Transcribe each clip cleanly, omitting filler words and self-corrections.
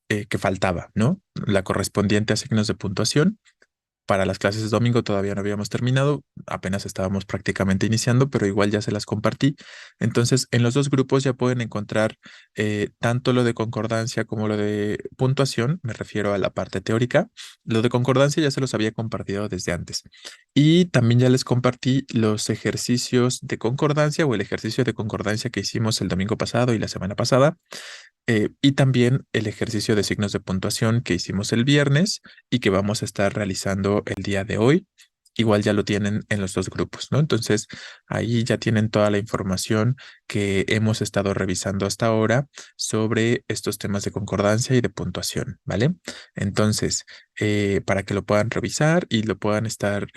que faltaba, ¿no? La correspondiente a signos de puntuación. Para las clases de domingo todavía no habíamos terminado, apenas estábamos prácticamente iniciando, pero igual ya se las compartí. Entonces, en los dos grupos ya pueden encontrar tanto lo de concordancia como lo de puntuación, me refiero a la parte teórica. Lo de concordancia ya se los había compartido desde antes. Y también ya les compartí los ejercicios de concordancia o el ejercicio de concordancia que hicimos el domingo pasado y la semana pasada, y también el ejercicio de signos de puntuación que hicimos el viernes y que vamos a estar realizando el día de hoy. Igual ya lo tienen en los dos grupos, ¿no? Entonces, ahí ya tienen toda la información que hemos estado revisando hasta ahora sobre estos temas de concordancia y de puntuación, ¿vale? Entonces, para que lo puedan revisar y lo puedan estar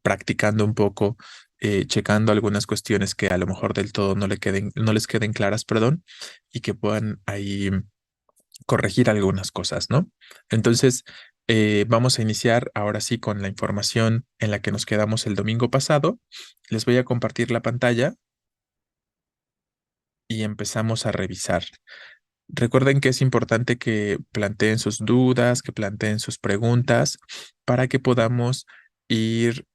practicando un poco, checando algunas cuestiones que a lo mejor del todo no les queden claras, perdón, y que puedan ahí corregir algunas cosas, ¿no? Entonces, vamos a iniciar ahora sí con la información en la que nos quedamos el domingo pasado. Les voy a compartir la pantalla y empezamos a revisar. Recuerden que es importante que planteen sus dudas, que planteen sus preguntas para que podamos ir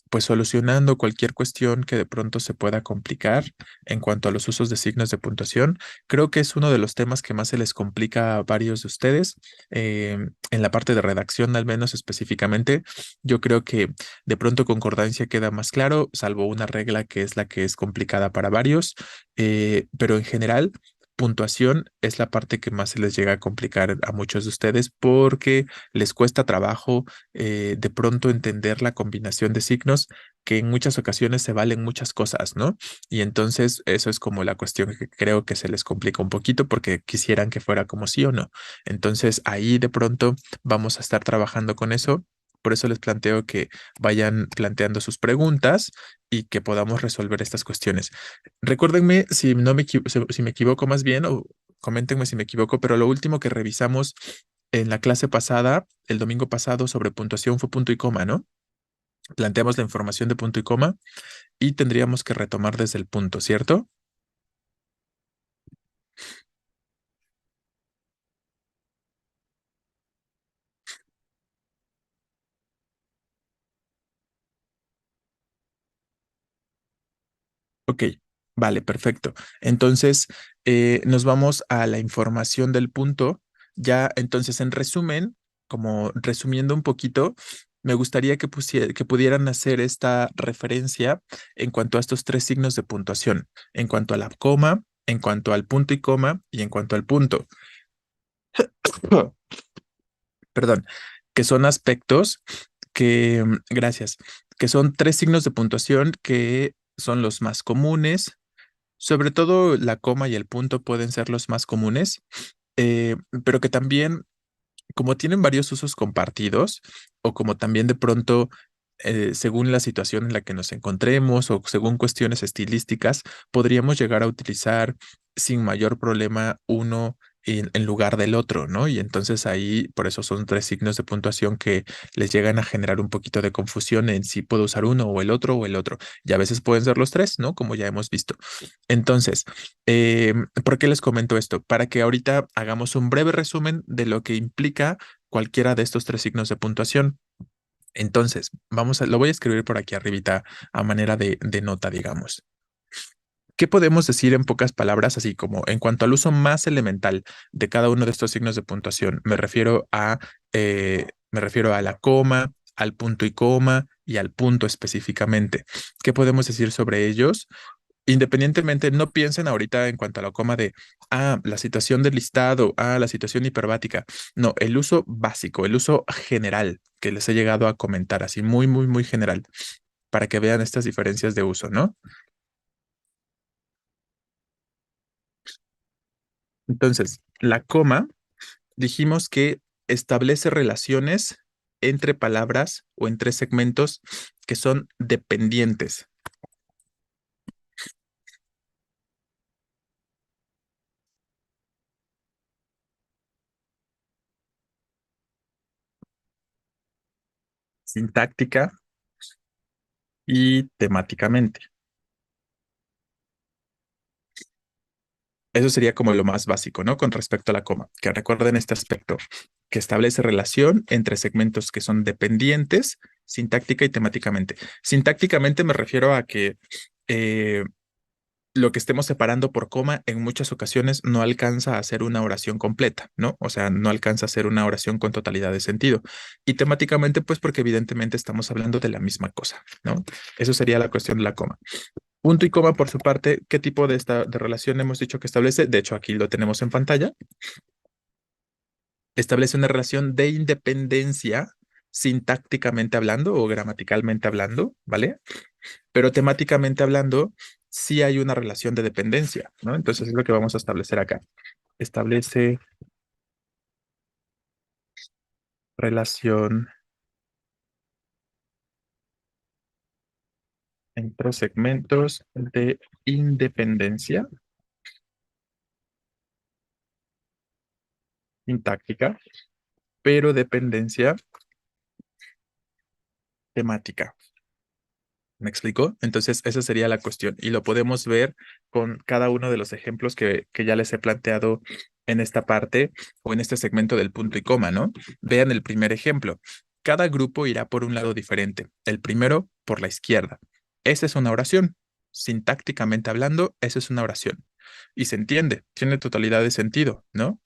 pues solucionando cualquier cuestión que de pronto se pueda complicar en cuanto a los usos de signos de puntuación. Creo que es uno de los temas que más se les complica a varios de ustedes. En la parte de redacción, al menos específicamente, yo creo que de pronto concordancia queda más claro, salvo una regla que es la que es complicada para varios, pero en general puntuación es la parte que más se les llega a complicar a muchos de ustedes porque les cuesta trabajo de pronto entender la combinación de signos que en muchas ocasiones se valen muchas cosas, ¿no? Y entonces eso es como la cuestión que creo que se les complica un poquito porque quisieran que fuera como sí o no. Entonces ahí de pronto vamos a estar trabajando con eso. Por eso les planteo que vayan planteando sus preguntas y que podamos resolver estas cuestiones. Recuérdenme si no si me equivoco más bien, o coméntenme si me equivoco, pero lo último que revisamos en la clase pasada, el domingo pasado, sobre puntuación fue punto y coma, ¿no? Planteamos la información de punto y coma y tendríamos que retomar desde el punto, ¿cierto? Ok, vale, perfecto. Entonces, nos vamos a la información del punto. Ya, entonces, en resumen, como resumiendo un poquito, me gustaría que, que pudieran hacer esta referencia en cuanto a estos tres signos de puntuación, en cuanto a la coma, en cuanto al punto y coma y en cuanto al punto. Perdón, que son aspectos que, gracias, que son tres signos de puntuación que son los más comunes. Sobre todo la coma y el punto pueden ser los más comunes, pero que también, como tienen varios usos compartidos, o como también de pronto, según la situación en la que nos encontremos o según cuestiones estilísticas, podríamos llegar a utilizar sin mayor problema uno en lugar del otro, ¿no? Y entonces ahí, por eso son tres signos de puntuación que les llegan a generar un poquito de confusión en si puedo usar uno o el otro o el otro. Y a veces pueden ser los tres, ¿no? Como ya hemos visto. Entonces, ¿por qué les comento esto? Para que ahorita hagamos un breve resumen de lo que implica cualquiera de estos tres signos de puntuación. Entonces, lo voy a escribir por aquí arribita a manera de nota, digamos. ¿Qué podemos decir en pocas palabras, así como en cuanto al uso más elemental de cada uno de estos signos de puntuación? Me refiero a la coma, al punto y coma y al punto específicamente. ¿Qué podemos decir sobre ellos? Independientemente, no piensen ahorita en cuanto a la coma de, la situación del listado, la situación hiperbática. No, el uso básico, el uso general que les he llegado a comentar, así muy, muy, muy general, para que vean estas diferencias de uso, ¿no? Entonces, la coma, dijimos que establece relaciones entre palabras o entre segmentos que son dependientes. Sintáctica y temáticamente. Eso sería como lo más básico, ¿no? Con respecto a la coma, que recuerden este aspecto, que establece relación entre segmentos que son dependientes sintáctica y temáticamente. Sintácticamente me refiero a que eh, lo que estemos separando por coma en muchas ocasiones no alcanza a ser una oración completa, ¿no? O sea, no alcanza a ser una oración con totalidad de sentido. Y temáticamente, pues porque evidentemente estamos hablando de la misma cosa, ¿no? Eso sería la cuestión de la coma. Punto y coma, por su parte, ¿qué tipo de relación hemos dicho que establece? De hecho, aquí lo tenemos en pantalla. Establece una relación de independencia sintácticamente hablando o gramaticalmente hablando, ¿vale? Pero temáticamente hablando, sí hay una relación de dependencia, ¿no? Entonces es lo que vamos a establecer acá. Establece relación entre segmentos de independencia sintáctica, pero dependencia temática. ¿Me explico? Entonces, esa sería la cuestión y lo podemos ver con cada uno de los ejemplos que ya les he planteado en esta parte o en este segmento del punto y coma, ¿no? Vean el primer ejemplo. Cada grupo irá por un lado diferente. El primero por la izquierda. Esa es una oración. Sintácticamente hablando, esa es una oración. Y se entiende, tiene totalidad de sentido, ¿no?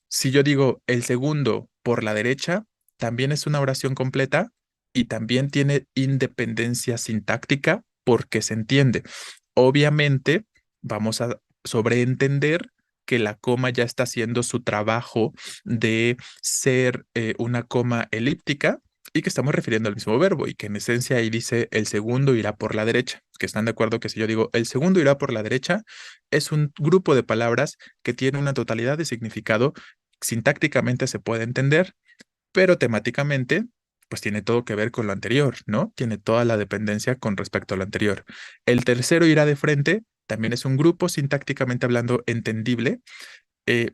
Si yo digo el segundo por la derecha, también es una oración completa y también tiene independencia sintáctica porque se entiende. Obviamente, vamos a sobreentender que la coma ya está haciendo su trabajo de ser una coma elíptica y que estamos refiriendo al mismo verbo y que en esencia ahí dice el segundo irá por la derecha. Que están de acuerdo que si yo digo el segundo irá por la derecha, es un grupo de palabras que tiene una totalidad de significado. Sintácticamente se puede entender, pero temáticamente, pues tiene todo que ver con lo anterior, ¿no? Tiene toda la dependencia con respecto a lo anterior. El tercero irá de frente, también es un grupo sintácticamente hablando entendible,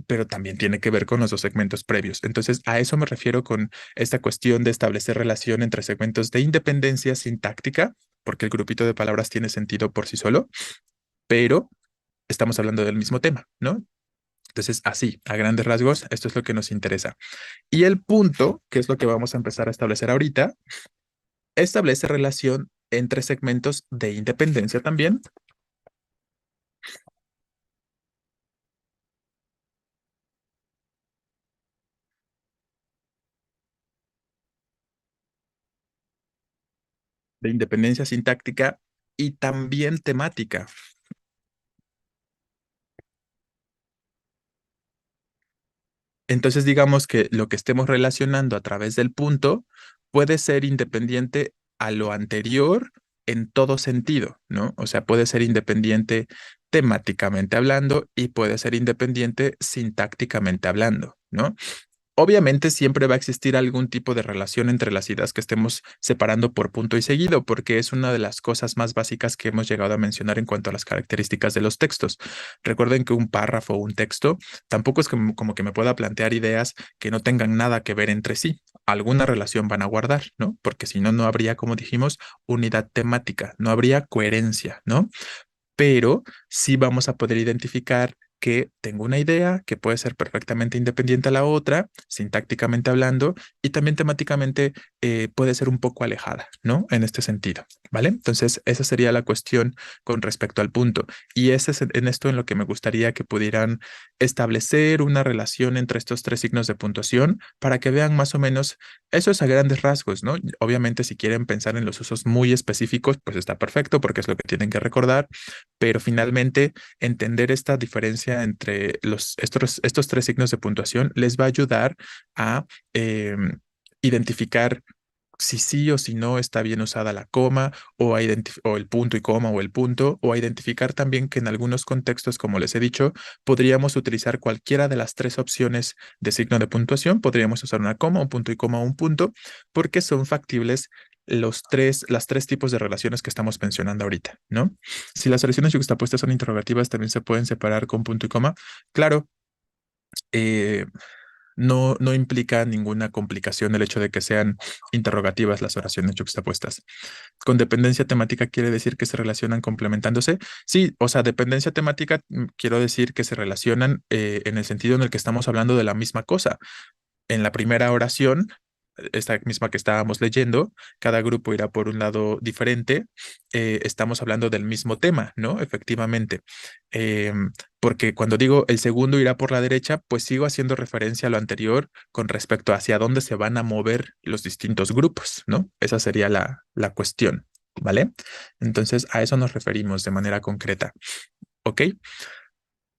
pero también tiene que ver con los dos segmentos previos. Entonces, a eso me refiero con esta cuestión de establecer relación entre segmentos de independencia sintáctica, porque el grupito de palabras tiene sentido por sí solo, pero estamos hablando del mismo tema, ¿no? Entonces, así, a grandes rasgos, esto es lo que nos interesa. Y el punto, que es lo que vamos a empezar a establecer ahorita, establece relación entre segmentos de independencia también, de independencia sintáctica y también temática. Entonces, digamos que lo que estemos relacionando a través del punto puede ser independiente a lo anterior en todo sentido, ¿no? O sea, puede ser independiente temáticamente hablando y puede ser independiente sintácticamente hablando, ¿no? Obviamente siempre va a existir algún tipo de relación entre las ideas que estemos separando por punto y seguido, porque es una de las cosas más básicas que hemos llegado a mencionar en cuanto a las características de los textos. Recuerden que un párrafo o un texto tampoco es como que me pueda plantear ideas que no tengan nada que ver entre sí. Alguna relación van a guardar, ¿no? Porque si no, no habría, como dijimos, unidad temática, no habría coherencia, ¿no? Pero sí vamos a poder identificar que tengo una idea que puede ser perfectamente independiente a la otra, sintácticamente hablando, y también temáticamente puede ser un poco alejada, ¿no? En este sentido, ¿vale? Entonces, esa sería la cuestión con respecto al punto. Y ese es en esto en lo que me gustaría que pudieran establecer una relación entre estos tres signos de puntuación para que vean más o menos, eso es a grandes rasgos, ¿no? Obviamente, si quieren pensar en los usos muy específicos, pues está perfecto porque es lo que tienen que recordar, pero finalmente entender esta diferencia entre estos tres signos de puntuación les va a ayudar a identificar si sí o si no está bien usada la coma o el punto y coma o el punto, o a identificar también que en algunos contextos, como les he dicho, podríamos utilizar cualquiera de las tres opciones de signo de puntuación. Podríamos usar una coma, un punto y coma o un punto, porque son factibles las tres tipos de relaciones que estamos mencionando ahorita, ¿no? Si las oraciones yuxtapuestas son interrogativas, también se pueden separar con punto y coma. Claro, eh, No implica ninguna complicación el hecho de que sean interrogativas las oraciones yuxtapuestas. Con dependencia temática quiere decir que se relacionan complementándose. Sí, o sea, dependencia temática quiero decir que se relacionan en el sentido en el que estamos hablando de la misma cosa. En la primera oración, esta misma que estábamos leyendo, cada grupo irá por un lado diferente. Estamos hablando del mismo tema, ¿no? Efectivamente. Porque cuando digo el segundo irá por la derecha, pues sigo haciendo referencia a lo anterior con respecto a hacia dónde se van a mover los distintos grupos, ¿no? Esa sería la cuestión, ¿vale? Entonces, a eso nos referimos de manera concreta, ¿ok?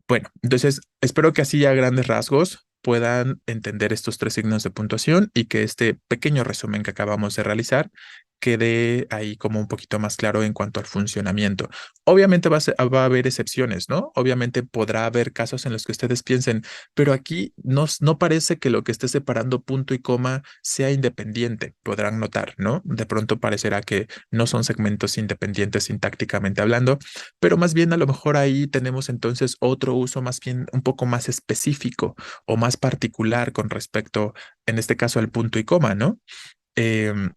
Bueno, entonces espero que así a grandes rasgos puedan entender estos tres signos de puntuación y que este pequeño resumen que acabamos de realizar quede ahí como un poquito más claro en cuanto al funcionamiento. Obviamente va a haber excepciones, ¿no? Obviamente podrá haber casos en los que ustedes piensen, pero aquí no parece que lo que esté separando punto y coma sea independiente, podrán notar, ¿no? De pronto parecerá que no son segmentos independientes sintácticamente hablando, pero más bien a lo mejor ahí tenemos entonces otro uso más bien un poco más específico o más particular con respecto, en este caso, al punto y coma, ¿no? Em,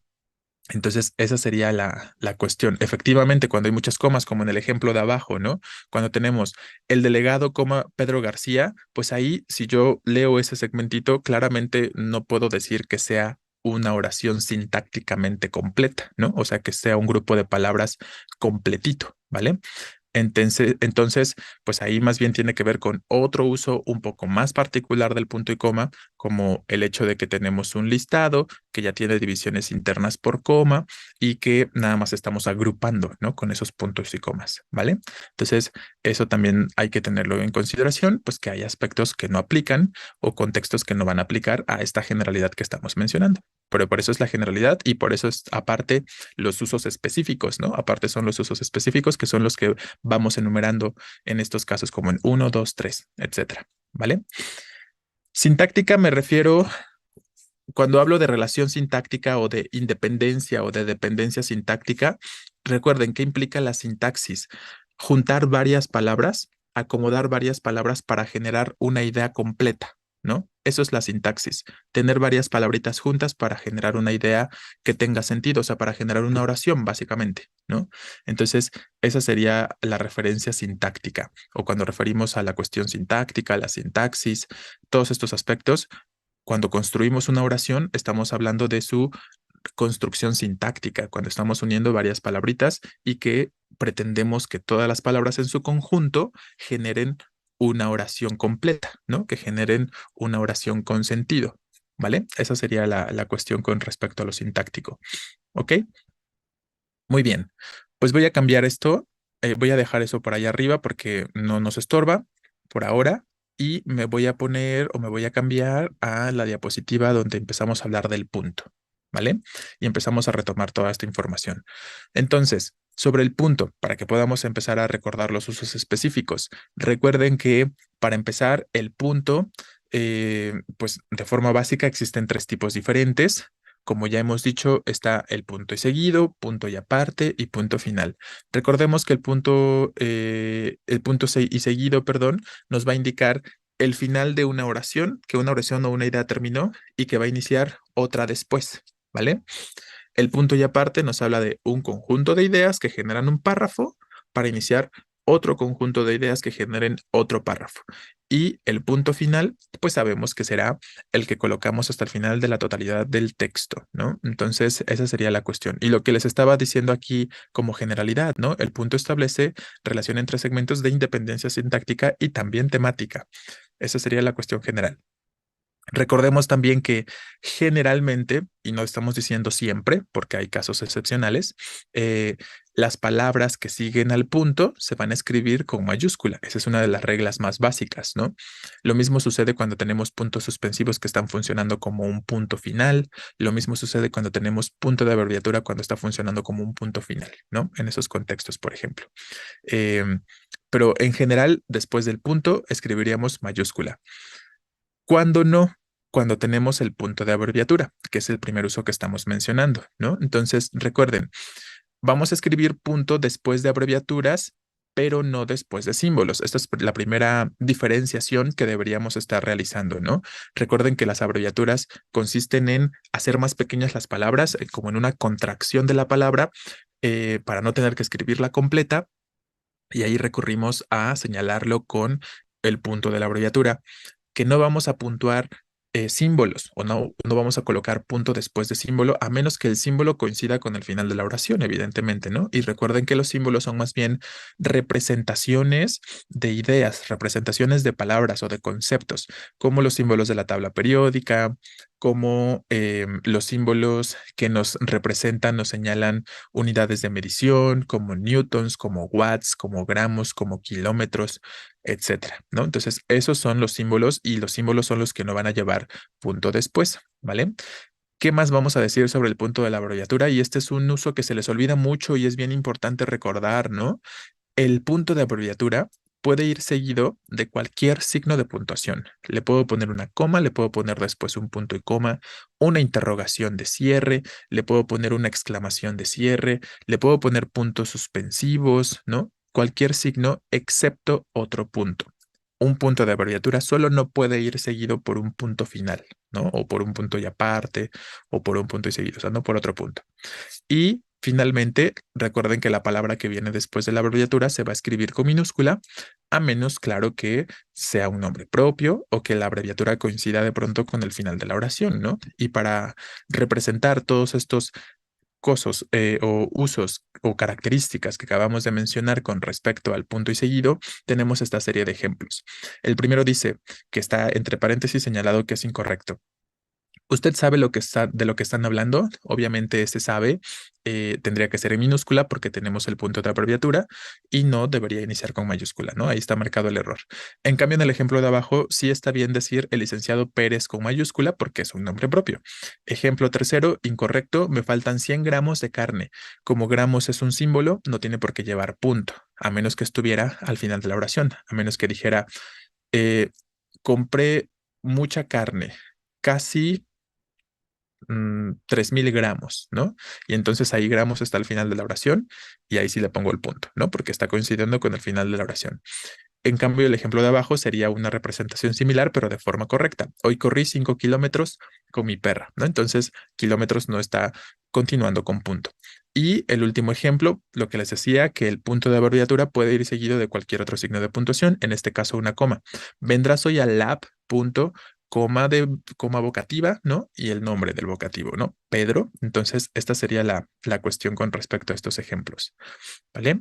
entonces, esa sería la cuestión. Efectivamente, cuando hay muchas comas, como en el ejemplo de abajo, ¿no? Cuando tenemos el delegado, coma Pedro García, pues ahí, si yo leo ese segmentito, claramente no puedo decir que sea una oración sintácticamente completa, ¿no? O sea, que sea un grupo de palabras completito, ¿vale? Entonces, pues ahí más bien tiene que ver con otro uso un poco más particular del punto y coma, como el hecho de que tenemos un listado que ya tiene divisiones internas por coma y que nada más estamos agrupando, ¿no? Con esos puntos y comas, ¿vale? Entonces, eso también hay que tenerlo en consideración, pues que hay aspectos que no aplican o contextos que no van a aplicar a esta generalidad que estamos mencionando. Pero por eso es la generalidad y por eso es aparte los usos específicos, ¿no? Aparte son los usos específicos que son los que vamos enumerando en estos casos como en uno, 2, 3, etcétera, ¿vale? Sintáctica me refiero, cuando hablo de relación sintáctica o de independencia o de dependencia sintáctica, recuerden que implica la sintaxis, juntar varias palabras, acomodar varias palabras para generar una idea completa, ¿no? Eso es la sintaxis, tener varias palabritas juntas para generar una idea que tenga sentido, o sea, para generar una oración, básicamente, ¿no? Entonces, esa sería la referencia sintáctica, o cuando referimos a la cuestión sintáctica, la sintaxis, todos estos aspectos cuando construimos una oración, estamos hablando de su construcción sintáctica, cuando estamos uniendo varias palabritas y que pretendemos que todas las palabras en su conjunto generen una oración completa, ¿no? Que generen una oración con sentido, ¿vale? Esa sería la cuestión con respecto a lo sintáctico, ¿ok? Muy bien. Pues voy a cambiar esto, voy a dejar eso por allá arriba porque no nos estorba por ahora y me voy a poner o me voy a cambiar a la diapositiva donde empezamos a hablar del punto, ¿vale? Y empezamos a retomar toda esta información. Entonces, sobre el punto, para que podamos empezar a recordar los usos específicos, recuerden que para empezar, el punto, pues de forma básica existen tres tipos diferentes. Como ya hemos dicho, está el punto y seguido, punto y aparte y punto final. Recordemos que y seguido, perdón, nos va a indicar el final de una oración, que una oración o una idea terminó y que va a iniciar otra después, ¿vale? El punto y aparte nos habla de un conjunto de ideas que generan un párrafo para iniciar otro conjunto de ideas que generen otro párrafo. Y el punto final, pues sabemos que será el que colocamos hasta el final de la totalidad del texto, ¿no? Entonces, esa sería la cuestión. Y lo que les estaba diciendo aquí como generalidad, ¿no? El punto establece relación entre segmentos de independencia sintáctica y también temática. Esa sería la cuestión general. Recordemos también que generalmente, y no estamos diciendo siempre, porque hay casos excepcionales, las palabras que siguen al punto se van a escribir con mayúscula. Esa es una de las reglas más básicas, ¿no? Lo mismo sucede cuando tenemos puntos suspensivos que están funcionando como un punto final. Lo mismo sucede cuando tenemos punto de abreviatura cuando está funcionando como un punto final, ¿no? En esos contextos, por ejemplo. Em, pero en general, después del punto, escribiríamos mayúscula. ¿Cuándo no? Cuando tenemos el punto de abreviatura, que es el primer uso que estamos mencionando, ¿no? Entonces, recuerden, vamos a escribir punto después de abreviaturas pero no después de símbolos. Esta es la primera diferenciación que deberíamos estar realizando, ¿no? Recuerden que las abreviaturas consisten en hacer más pequeñas las palabras, como en una contracción de la palabra, para no tener que escribirla completa, y ahí recurrimos a señalarlo con el punto de la abreviatura, que no vamos a puntuar símbolos o no vamos a colocar punto después de símbolo, a menos que el símbolo coincida con el final de la oración, evidentemente, ¿no? Y recuerden que los símbolos son más bien representaciones de ideas, representaciones de palabras o de conceptos, como los símbolos de la tabla periódica, como los símbolos que nos representan, nos señalan unidades de medición, como newtons, como watts, como gramos, como kilómetros, etcétera, ¿no? Entonces, esos son los símbolos y los símbolos son los que no van a llevar punto después, ¿vale? ¿Qué más vamos a decir sobre el punto de la abreviatura? Y este es un uso que se les olvida mucho y es bien importante recordar, ¿no? El punto de abreviatura puede ir seguido de cualquier signo de puntuación. Le puedo poner una coma, le puedo poner después un punto y coma, una interrogación de cierre, le puedo poner una exclamación de cierre, le puedo poner puntos suspensivos, ¿no? Cualquier signo excepto otro punto. Un punto de abreviatura solo no puede ir seguido por un punto final, ¿no? O por un punto y aparte, o por un punto y seguido, o sea, no por otro punto. Y finalmente, recuerden que la palabra que viene después de la abreviatura se va a escribir con minúscula, a menos, claro, que sea un nombre propio o que la abreviatura coincida de pronto con el final de la oración, ¿no? Y para representar todos estos cosas o usos o características que acabamos de mencionar con respecto al punto y seguido, tenemos esta serie de ejemplos. El primero dice que está entre paréntesis señalado que es incorrecto. ¿Usted sabe de lo que están hablando? Obviamente ese sabe tendría que ser en minúscula porque tenemos el punto de abreviatura y no debería iniciar con mayúscula, ¿no? Ahí está marcado el error. En cambio, en el ejemplo de abajo sí está bien decir el licenciado Pérez con mayúscula porque es un nombre propio. Ejemplo tercero, incorrecto, me faltan 100 gramos de carne. Como gramos es un símbolo, no tiene por qué llevar punto, a menos que estuviera al final de la oración, a menos que dijera, eh, compré mucha carne, casi 3000 gramos, ¿no? Y entonces ahí gramos está al final de la oración y ahí sí le pongo el punto, ¿no? Porque está coincidiendo con el final de la oración. En cambio, el ejemplo de abajo sería una representación similar, pero de forma correcta. Hoy corrí 5 kilómetros con mi perra, ¿no? Entonces, kilómetros no está continuando con punto. Y el último ejemplo, lo que les decía, que el punto de abreviatura puede ir seguido de cualquier otro signo de puntuación, en este caso una coma. Vendrás hoy al lab, punto, coma vocativa, ¿no? Y el nombre del vocativo, ¿no? Pedro. Entonces, esta sería la cuestión con respecto a estos ejemplos, ¿vale?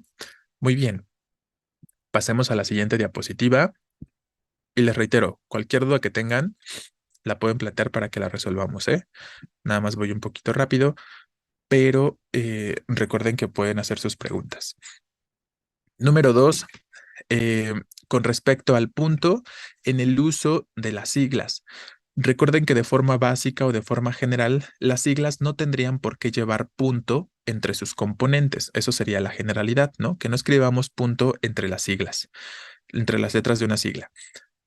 Muy bien. Pasemos a la siguiente diapositiva y les reitero, cualquier duda que tengan, la pueden plantear para que la resolvamos, ¿eh? Nada más voy un poquito rápido, pero recuerden que pueden hacer sus preguntas. Número 2, con respecto al punto en el uso de las siglas. Recuerden que de forma básica o de forma general, las siglas no tendrían por qué llevar punto entre sus componentes. Eso sería la generalidad, ¿no? Que no escribamos punto entre las siglas, entre las letras de una sigla,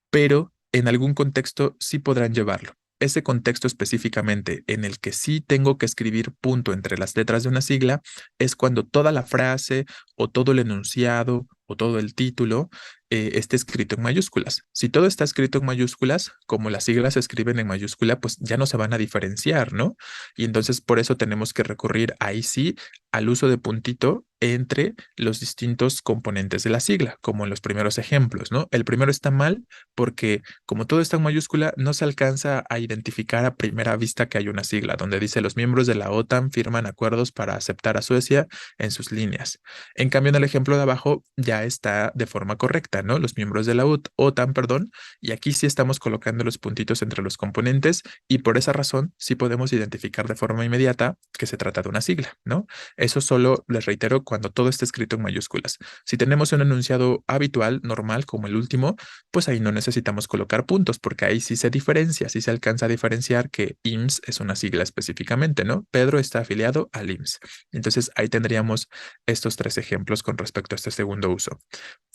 pero en algún contexto sí podrán llevarlo. Ese contexto específicamente en el que sí tengo que escribir punto entre las letras de una sigla es cuando toda la frase o todo el enunciado o todo el título esté escrito en mayúsculas. Si todo está escrito en mayúsculas, como las siglas se escriben en mayúscula, pues ya no se van a diferenciar, ¿no? Y entonces por eso tenemos que recurrir ahí sí al uso de puntito entre los distintos componentes de la sigla, como en los primeros ejemplos, ¿no? El primero está mal porque como todo está en mayúscula, no se alcanza a identificar a primera vista que hay una sigla, donde dice los miembros de la OTAN firman acuerdos para aceptar a Suecia en sus líneas. En cambio, en el ejemplo de abajo ya está de forma correcta, ¿no? Los miembros de la OTAN, perdón, y aquí sí estamos colocando los puntitos entre los componentes y por esa razón sí podemos identificar de forma inmediata que se trata de una sigla, ¿no? Eso solo, les reitero, cuando todo está escrito en mayúsculas. Si tenemos un enunciado habitual, normal, como el último, pues ahí no necesitamos colocar puntos, porque ahí sí se diferencia, sí se alcanza a diferenciar que IMSS es una sigla específicamente, ¿no? Pedro está afiliado al IMSS. Entonces ahí tendríamos estos tres ejemplos con respecto a este segundo uso.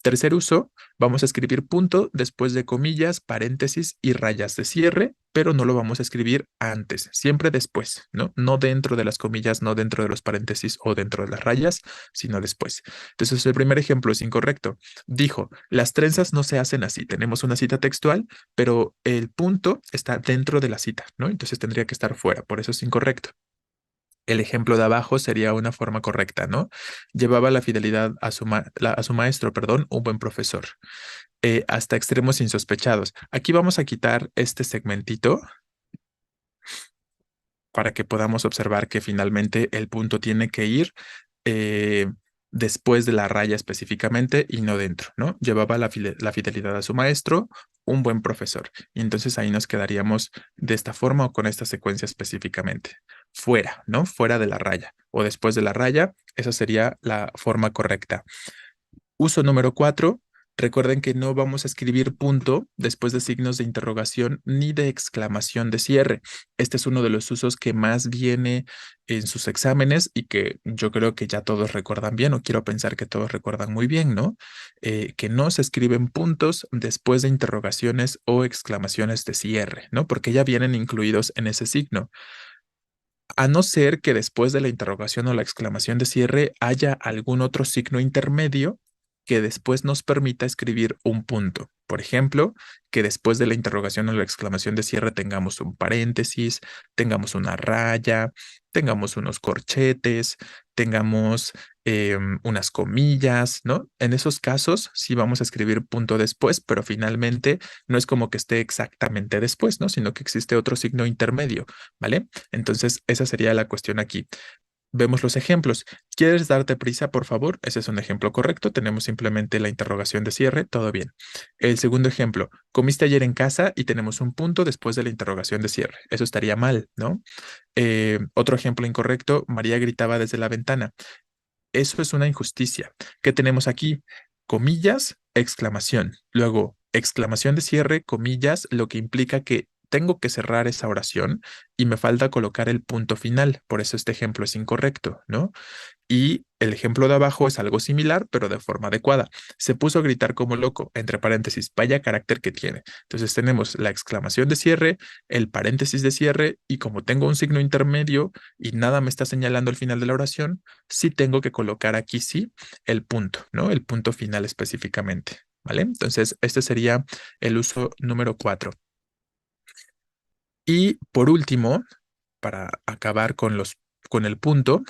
Tercer uso ¿no? Vamos a escribir punto después de comillas, paréntesis y rayas de cierre, pero no lo vamos a escribir antes, siempre después, ¿no? No dentro de las comillas, no dentro de los paréntesis o dentro de las rayas, sino después. Entonces, el primer ejemplo es incorrecto. Dijo, las trenzas no se hacen así. Tenemos una cita textual, pero el punto está dentro de la cita, ¿no? Entonces tendría que estar fuera, por eso es incorrecto. El ejemplo de abajo sería una forma correcta, ¿no? Llevaba la fidelidad a a su maestro, perdón, un buen profesor, hasta extremos insospechados. Aquí vamos a quitar este segmentito para que podamos observar que finalmente el punto tiene que ir eh, después de la raya específicamente y no dentro, ¿no? Llevaba la fidelidad a su maestro, un buen profesor. Y entonces ahí nos quedaríamos de esta forma o con esta secuencia específicamente. Fuera, ¿no? Fuera de la raya o después de la raya, esa sería la forma correcta. Uso número 4. Recuerden que no vamos a escribir punto después de signos de interrogación ni de exclamación de cierre. Este es uno de los usos que más viene en sus exámenes y que yo creo que ya todos recuerdan bien, o quiero pensar que todos recuerdan muy bien, ¿no? Que no se escriben puntos después de interrogaciones o exclamaciones de cierre, ¿no? Porque ya vienen incluidos en ese signo. A no ser que después de la interrogación o la exclamación de cierre haya algún otro signo intermedio que después nos permita escribir un punto. Por ejemplo, que después de la interrogación o la exclamación de cierre tengamos un paréntesis, tengamos una raya, tengamos unos corchetes, tengamos unas comillas, ¿no? En esos casos sí vamos a escribir punto después, pero finalmente no es como que esté exactamente después, ¿no? Sino que existe otro signo intermedio, ¿vale? Entonces, esa sería la cuestión aquí. Vemos los ejemplos. ¿Quieres darte prisa, por favor? Ese es un ejemplo correcto. Tenemos simplemente la interrogación de cierre. Todo bien. El segundo ejemplo. Comiste ayer en casa y tenemos un punto después de la interrogación de cierre. Eso estaría mal, ¿no? Otro ejemplo incorrecto. María gritaba desde la ventana. Eso es una injusticia. ¿Qué tenemos aquí? Comillas, exclamación. Luego, exclamación de cierre, comillas, lo que implica que tengo que cerrar esa oración y me falta colocar el punto final. Por eso este ejemplo es incorrecto, ¿no? Y el ejemplo de abajo es algo similar, pero de forma adecuada. Se puso a gritar como loco, entre paréntesis, vaya carácter que tiene. Entonces tenemos la exclamación de cierre, el paréntesis de cierre, y como tengo un signo intermedio y nada me está señalando el final de la oración, sí tengo que colocar aquí sí el punto, ¿no? El punto final específicamente, ¿vale? Entonces, este sería el uso número 4. Y por último, para acabar con con el punto,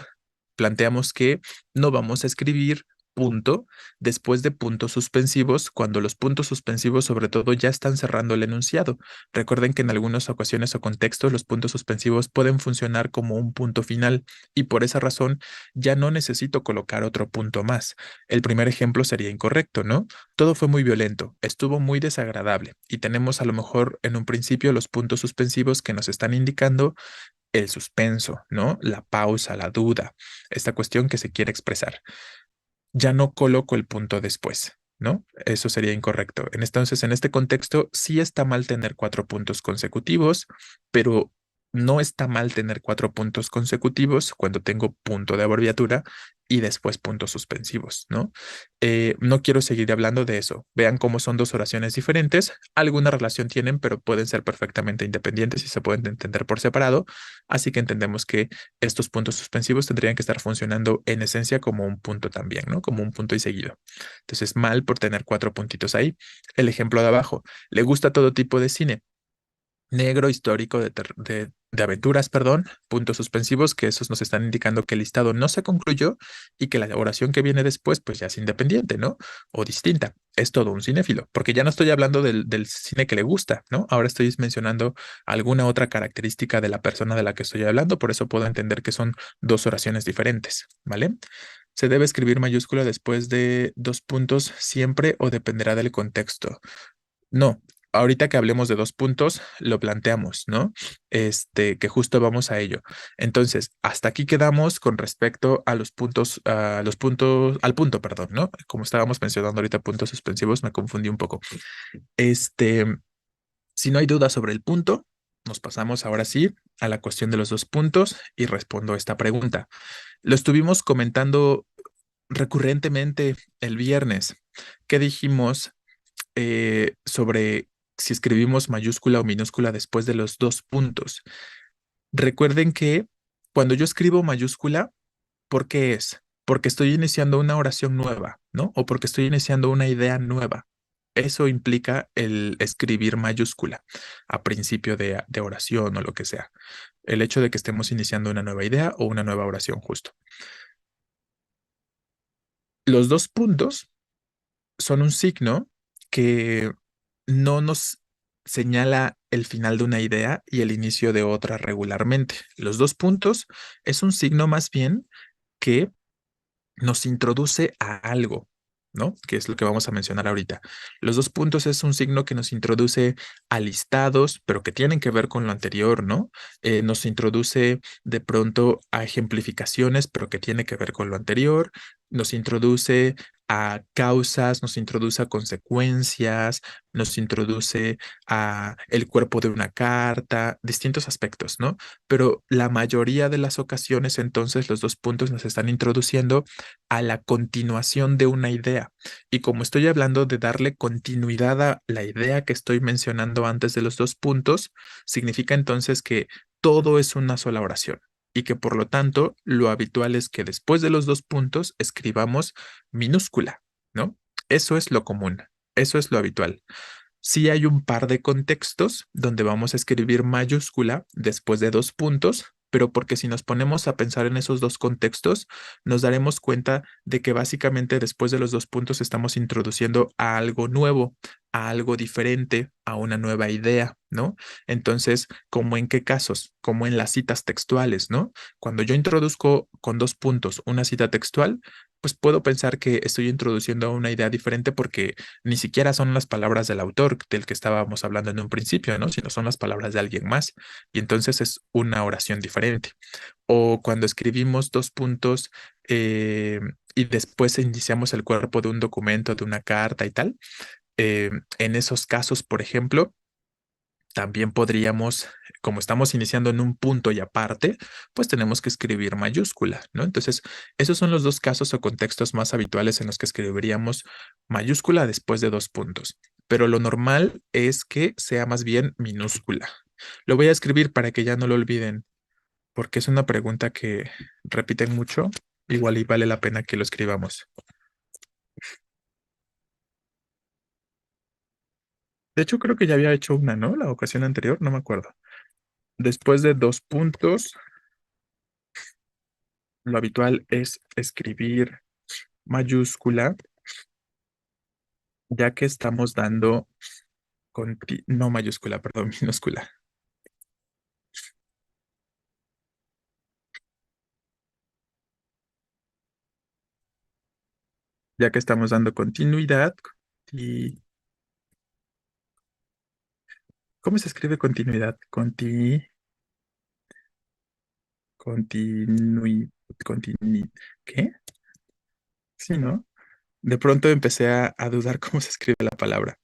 planteamos que no vamos a escribir punto después de puntos suspensivos cuando los puntos suspensivos sobre todo ya están cerrando el enunciado. Recuerden que en algunas ocasiones o contextos los puntos suspensivos pueden funcionar como un punto final y por esa razón ya no necesito colocar otro punto más. El primer ejemplo sería incorrecto, ¿no? Todo fue muy violento, estuvo muy desagradable y tenemos a lo mejor en un principio los puntos suspensivos que nos están indicando el suspenso, ¿no? La pausa, la duda, esta cuestión que se quiere expresar. Ya no coloco el punto después, ¿no? Eso sería incorrecto. Entonces, en este contexto, sí está mal tener 4 puntos consecutivos, pero no está mal tener 4 puntos consecutivos cuando tengo punto de abreviatura y después puntos suspensivos, ¿no? No quiero seguir hablando de eso. Vean cómo son dos oraciones diferentes. Alguna relación tienen, pero pueden ser perfectamente independientes y se pueden entender por separado. Así que entendemos que estos puntos suspensivos tendrían que estar funcionando en esencia como un punto también, ¿no? Como un punto y seguido. Entonces, mal por tener 4 puntitos ahí. El ejemplo de abajo. Le gusta todo tipo de cine. Negro, histórico, de aventuras, perdón, puntos suspensivos, que esos nos están indicando que el listado no se concluyó y que la oración que viene después, pues ya es independiente, ¿no? O distinta. Es todo un cinéfilo, porque ya no estoy hablando del cine que le gusta, ¿no? Ahora estoy mencionando alguna otra característica de la persona de la que estoy hablando, por eso puedo entender que son dos oraciones diferentes, ¿vale? Se debe escribir mayúscula después de 2 puntos siempre o dependerá del contexto. No, ahorita que hablemos de 2 puntos, lo planteamos, ¿no? Que justo vamos a ello. Entonces, hasta aquí quedamos con respecto al punto, perdón, ¿no? Como estábamos mencionando ahorita puntos suspensivos, me confundí un poco. Este, si no hay duda sobre el punto, nos pasamos ahora sí a la cuestión de los 2 puntos y respondo esta pregunta. Lo estuvimos comentando recurrentemente el viernes. ¿Qué dijimos sobre si escribimos mayúscula o minúscula después de los dos puntos? Recuerden que cuando yo escribo mayúscula, ¿por qué es? Porque estoy iniciando una oración nueva, ¿no? O porque estoy iniciando una idea nueva. Eso implica el escribir mayúscula a principio de oración o lo que sea. El hecho de que estemos iniciando una nueva idea o una nueva oración justo. Los dos puntos son un signo que no nos señala el final de una idea y el inicio de otra regularmente. Los dos puntos es un signo más bien que nos introduce a algo, ¿no? Que es lo que vamos a mencionar ahorita. Los dos puntos es un signo que nos introduce a listados, pero que tienen que ver con lo anterior, ¿no? Nos introduce de pronto a ejemplificaciones, pero que tiene que ver con lo anterior. Nos introduce a causas, nos introduce a consecuencias, nos introduce a el cuerpo de una carta, distintos aspectos, ¿no? Pero la mayoría de las ocasiones, entonces, los dos puntos nos están introduciendo a la continuación de una idea. Y como estoy hablando de darle continuidad a la idea que estoy mencionando antes de los dos puntos, significa entonces que todo es una sola oración y que por lo tanto lo habitual es que después de los dos puntos escribamos minúscula, ¿no? Eso es lo común, eso es lo habitual. Sí hay un par de contextos donde vamos a escribir mayúscula después de dos puntos, pero porque si nos ponemos a pensar en esos dos contextos, nos daremos cuenta de que básicamente después de los dos puntos estamos introduciendo a algo nuevo, a algo diferente, a una nueva idea, ¿no? Entonces, ¿cómo en qué casos? Como en las citas textuales, ¿no? Cuando yo introduzco con dos puntos una cita textual, pues puedo pensar que estoy introduciendo una idea diferente porque ni siquiera son las palabras del autor del que estábamos hablando en un principio, ¿no? Sino son las palabras de alguien más. Y entonces es una oración diferente. O cuando escribimos dos puntos y después iniciamos el cuerpo de un documento, de una carta y tal. En esos casos, por ejemplo, también podríamos, como estamos iniciando en un punto y aparte, pues tenemos que escribir mayúscula, ¿no? Entonces, esos son los dos casos o contextos más habituales en los que escribiríamos mayúscula después de dos puntos. Pero lo normal es que sea más bien minúscula. Lo voy a escribir para que ya no lo olviden, porque es una pregunta que repiten mucho. Igual y vale la pena que lo escribamos. De hecho, creo que ya había hecho una, ¿no? La ocasión anterior, no me acuerdo. Después de dos puntos, lo habitual es escribir mayúscula, ya que estamos dando no mayúscula, perdón, minúscula, ya que estamos dando continuidad. Y, ¿cómo se escribe continuidad? Continui, ¿qué? Sí, ¿no? De pronto empecé a dudar cómo se escribe la palabra.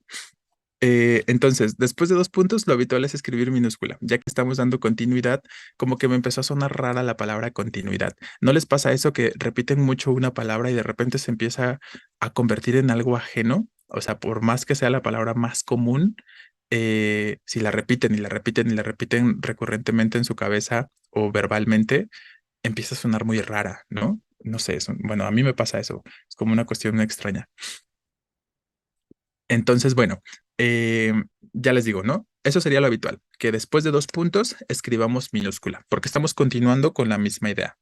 Entonces, después de dos puntos, lo habitual es escribir minúscula, ya que estamos dando continuidad, como que me empezó a sonar rara la palabra continuidad. ¿No les pasa eso que repiten mucho una palabra y de repente se empieza a convertir en algo ajeno? O sea, por más que sea la palabra más común, si la repiten y la repiten y la repiten recurrentemente en su cabeza o verbalmente, empieza a sonar muy rara, ¿no? No sé, bueno, a mí me pasa eso, es como una cuestión extraña. Entonces, bueno, eh, ya les digo, ¿no? Eso sería lo habitual, que después de dos puntos escribamos minúscula, porque estamos continuando con la misma idea.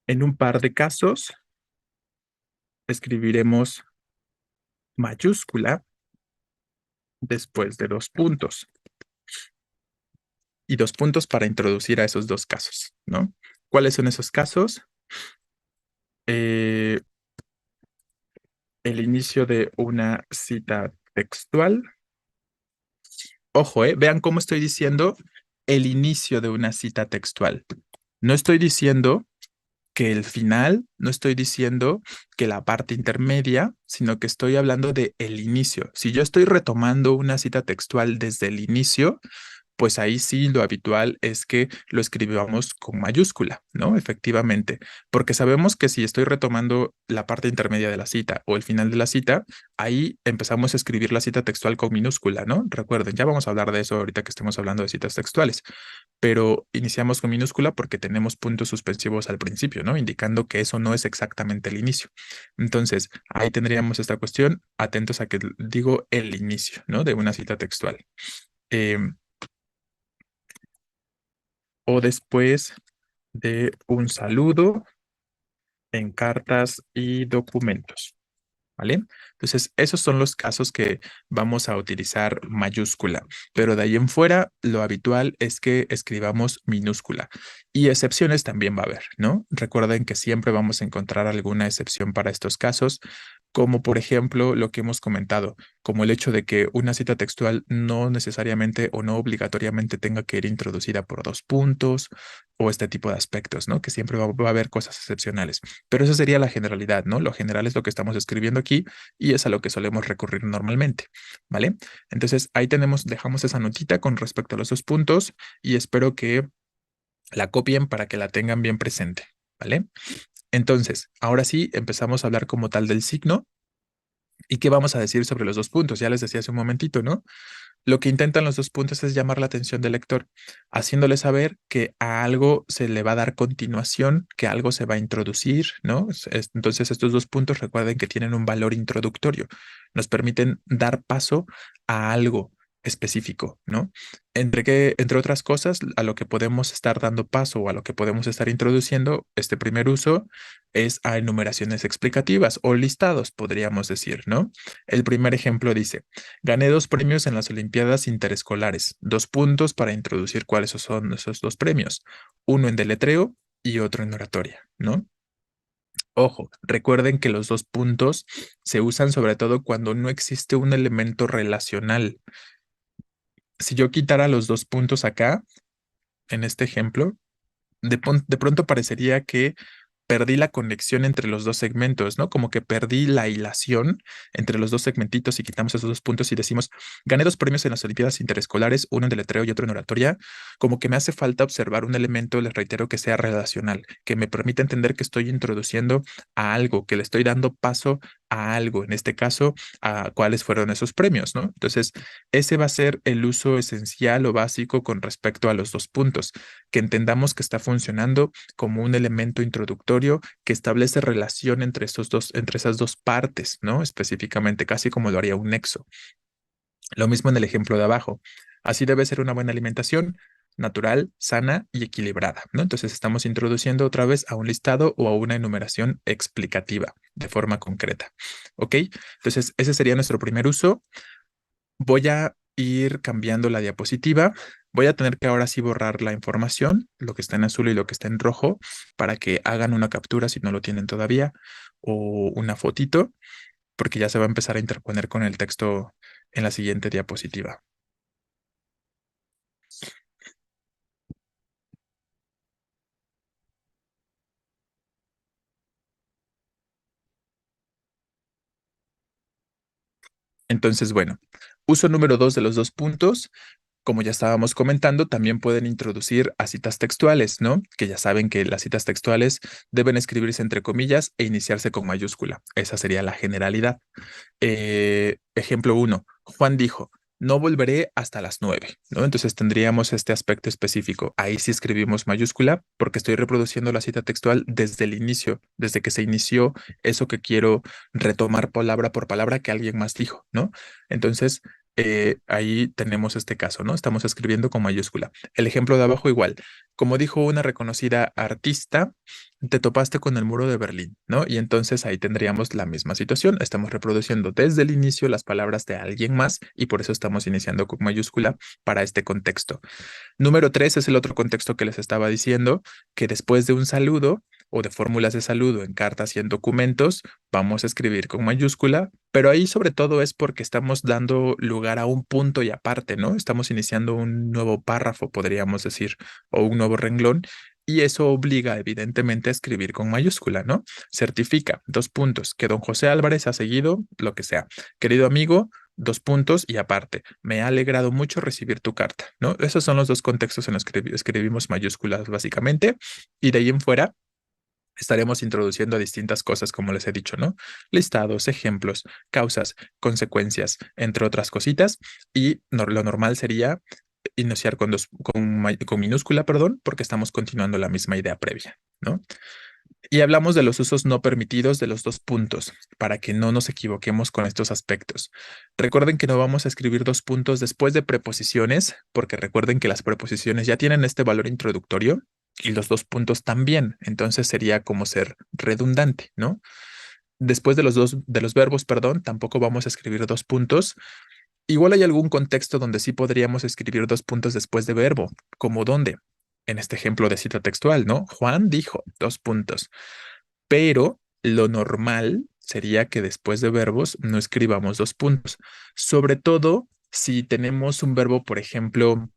En un par de casos escribiremos mayúscula después de dos puntos y dos puntos para introducir a esos dos casos, ¿no? ¿Cuáles son esos casos? Eh, el inicio de una cita textual. Ojo, vean cómo estoy diciendo el inicio de una cita textual. No estoy diciendo que el final, no estoy diciendo que la parte intermedia, sino que estoy hablando de el inicio. Si yo estoy retomando una cita textual desde el inicio, pues ahí sí lo habitual es que lo escribamos con mayúscula, ¿no? Efectivamente, porque sabemos que si estoy retomando la parte intermedia de la cita o el final de la cita, ahí empezamos a escribir la cita textual con minúscula, ¿no? Recuerden, ya vamos a hablar de eso ahorita que estemos hablando de citas textuales, pero iniciamos con minúscula porque tenemos puntos suspensivos al principio, ¿no? Indicando que eso no es exactamente el inicio. Entonces, ahí tendríamos esta cuestión, atentos a que digo el inicio, ¿no? De una cita textual. Em, o después de un saludo en cartas y documentos. ¿Vale? Entonces, esos son los casos que vamos a utilizar mayúscula, pero de ahí en fuera, lo habitual es que escribamos minúscula y excepciones también va a haber, ¿no? Recuerden que siempre vamos a encontrar alguna excepción para estos casos, como por ejemplo lo que hemos comentado, como el hecho de que una cita textual no necesariamente o no obligatoriamente tenga que ir introducida por dos puntos o este tipo de aspectos, ¿no? Que siempre va a haber cosas excepcionales. Pero eso sería la generalidad, ¿no? Lo general es lo que estamos escribiendo aquí y es a lo que solemos recurrir normalmente, ¿vale? Entonces ahí tenemos, dejamos esa notita con respecto a los dos puntos y espero que la copien para que la tengan bien presente, ¿vale? Entonces, ahora sí, empezamos a hablar como tal del signo. ¿Y qué vamos a decir sobre los dos puntos? Ya les decía hace un momentito, ¿no? Lo que intentan los dos puntos es llamar la atención del lector, haciéndole saber que a algo se le va a dar continuación, que algo se va a introducir, ¿no? Entonces, estos dos puntos recuerden que tienen un valor introductorio, nos permiten dar paso a algo específico, ¿no? Entre otras cosas, a lo que podemos estar dando paso o a lo que podemos estar introduciendo, este primer uso es a enumeraciones explicativas o listados, podríamos decir, ¿no? El primer ejemplo dice, gané dos premios en las Olimpiadas Interescolares. Dos puntos para introducir cuáles son esos dos premios. Uno en deletreo y otro en oratoria, ¿no? Ojo, recuerden que los dos puntos se usan sobre todo cuando no existe un elemento relacional. Si yo quitara los dos puntos acá, en este ejemplo, de pronto parecería que perdí la conexión entre los dos segmentos, ¿no? Como que perdí la hilación entre los dos segmentitos y quitamos esos dos puntos y decimos, gané dos premios en las Olimpiadas Interescolares, uno en deletreo y otro en oratoria, como que me hace falta observar un elemento, les reitero, que sea relacional, que me permita entender que estoy introduciendo a algo, que le estoy dando paso a algo, en este caso, a cuáles fueron esos premios, ¿no? Entonces, ese va a ser el uso esencial o básico con respecto a los dos puntos, que entendamos que está funcionando como un elemento introductorio que establece relación entre entre esas dos partes, ¿no? Específicamente, casi como lo haría un nexo. Lo mismo en el ejemplo de abajo. Así debe ser una buena alimentación natural, sana y equilibrada, ¿no? Entonces estamos introduciendo otra vez a un listado o a una enumeración explicativa de forma concreta. ¿Ok? Entonces ese sería nuestro primer uso. Voy a ir cambiando la diapositiva. Voy a tener que ahora sí borrar la información, lo que está en azul y lo que está en rojo, para que hagan una captura si no lo tienen todavía o una fotito, porque ya se va a empezar a interponer con el texto en la siguiente diapositiva. Entonces, bueno, uso número dos de los dos puntos. Como ya estábamos comentando, también pueden introducir a citas textuales, ¿no? Que ya saben que las citas textuales deben escribirse entre comillas e iniciarse con mayúscula. Esa sería la generalidad. Ejemplo uno, Juan dijo, no volveré hasta las 9, ¿no? Entonces tendríamos este aspecto específico. Ahí sí escribimos mayúscula porque estoy reproduciendo la cita textual desde el inicio, desde que se inició eso que quiero retomar palabra por palabra que alguien más dijo, ¿no? Entonces, ahí tenemos este caso, ¿no? Estamos escribiendo con mayúscula. El ejemplo de abajo igual. Como dijo una reconocida artista, te topaste con el muro de Berlín, ¿no? Y entonces ahí tendríamos la misma situación. Estamos reproduciendo desde el inicio las palabras de alguien más y por eso estamos iniciando con mayúscula para este contexto. Número tres es el otro contexto que les estaba diciendo, que después de un saludo o de fórmulas de saludo en cartas y en documentos, vamos a escribir con mayúscula, pero ahí sobre todo es porque estamos dando lugar a un punto y aparte, ¿no? Estamos iniciando un nuevo párrafo, podríamos decir, o un nuevo renglón. Y eso obliga evidentemente a escribir con mayúscula, ¿no? Certifica, dos puntos, que don José Álvarez ha seguido lo que sea. Querido amigo, dos puntos y aparte, me ha alegrado mucho recibir tu carta, ¿no? Esos son los dos contextos en los que escribimos mayúsculas básicamente, y de ahí en fuera estaremos introduciendo distintas cosas, como les he dicho, ¿no? Listados, ejemplos, causas, consecuencias, entre otras cositas, y lo normal sería iniciar con minúscula, perdón, porque estamos continuando la misma idea previa, ¿no? Y hablamos de los usos no permitidos de los dos puntos, para que no nos equivoquemos con estos aspectos. Recuerden que no vamos a escribir dos puntos después de preposiciones, porque recuerden que las preposiciones ya tienen este valor introductorio y los dos puntos también. Entonces sería como ser redundante, ¿no? Después de los verbos, perdón, tampoco vamos a escribir dos puntos. Igual hay algún contexto donde sí podríamos escribir dos puntos después de verbo, como dónde. En este ejemplo de cita textual, ¿no? Juan dijo, dos puntos. Pero lo normal sería que después de verbos no escribamos dos puntos. Sobre todo si tenemos un verbo, por ejemplo,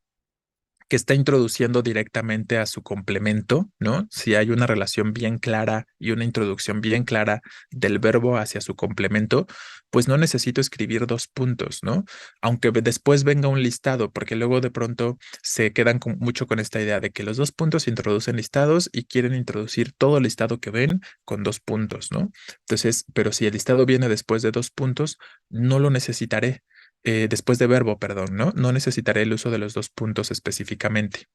que está introduciendo directamente a su complemento, ¿no? Si hay una relación bien clara y una introducción bien clara del verbo hacia su complemento, pues no necesito escribir dos puntos, ¿no? Aunque después venga un listado, porque luego de pronto se quedan mucho con esta idea de que los dos puntos introducen listados y quieren introducir todo el listado que ven con dos puntos, ¿no? Entonces, pero si el listado viene después de dos puntos, no lo necesitaré después de verbo, perdón, ¿no? No necesitaré el uso de los dos puntos específicamente.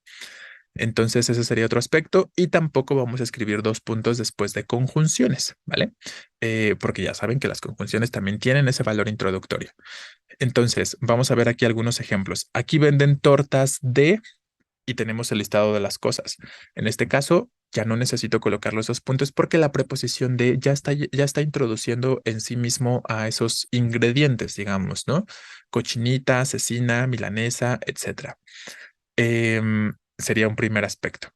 Entonces, ese sería otro aspecto y tampoco vamos a escribir dos puntos después de conjunciones, ¿vale? Porque ya saben que las conjunciones también tienen ese valor introductorio. Entonces, vamos a ver aquí algunos ejemplos. Aquí venden tortas de y tenemos el listado de las cosas. En este caso, ya no necesito colocar los dos puntos porque la preposición de ya está introduciendo en sí mismo a esos ingredientes, digamos, ¿no? Cochinita, cecina, milanesa, etcétera. Sería un primer aspecto.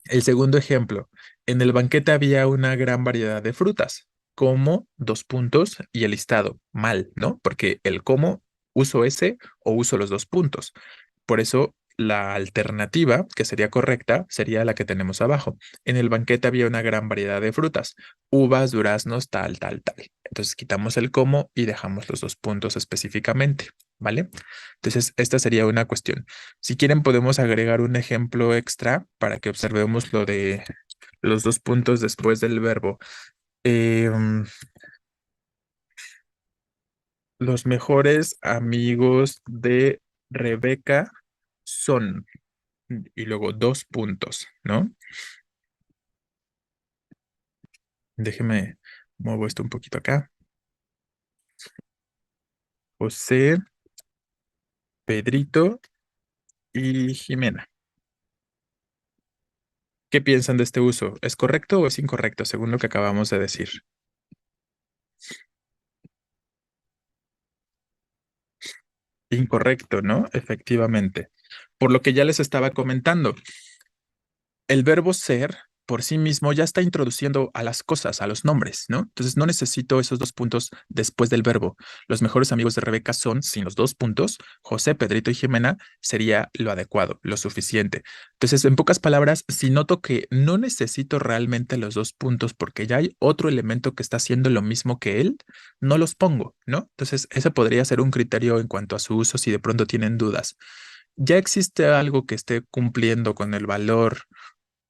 El segundo ejemplo, en el banquete había una gran variedad de frutas, como dos puntos y el listado, mal, ¿no? Porque el como uso ese o uso los dos puntos. Por eso la alternativa, que sería correcta, sería la que tenemos abajo. En el banquete había una gran variedad de frutas, uvas, duraznos, tal, tal, tal. Entonces quitamos el como y dejamos los dos puntos específicamente, ¿vale? Entonces esta sería una cuestión. Si quieren podemos agregar un ejemplo extra para que observemos lo de los dos puntos después del verbo. Em, los mejores amigos de Rebeca son y luego dos puntos, ¿no? Déjeme, muevo esto un poquito acá. José, Pedrito y Jimena. ¿Qué piensan de este uso? ¿Es correcto o es incorrecto según lo que acabamos de decir? Incorrecto, ¿no? Efectivamente. Por lo que ya les estaba comentando, el verbo ser por sí mismo ya está introduciendo a las cosas, a los nombres, ¿no? Entonces no necesito esos dos puntos después del verbo. Los mejores amigos de Rebeca son, sin los dos puntos, José, Pedrito y Jimena, sería lo adecuado, lo suficiente. Entonces, en pocas palabras, si noto que no necesito realmente los dos puntos porque ya hay otro elemento que está haciendo lo mismo que él, no los pongo, ¿no? Entonces, ese podría ser un criterio en cuanto a su uso si de pronto tienen dudas. Ya existe algo que esté cumpliendo con el valor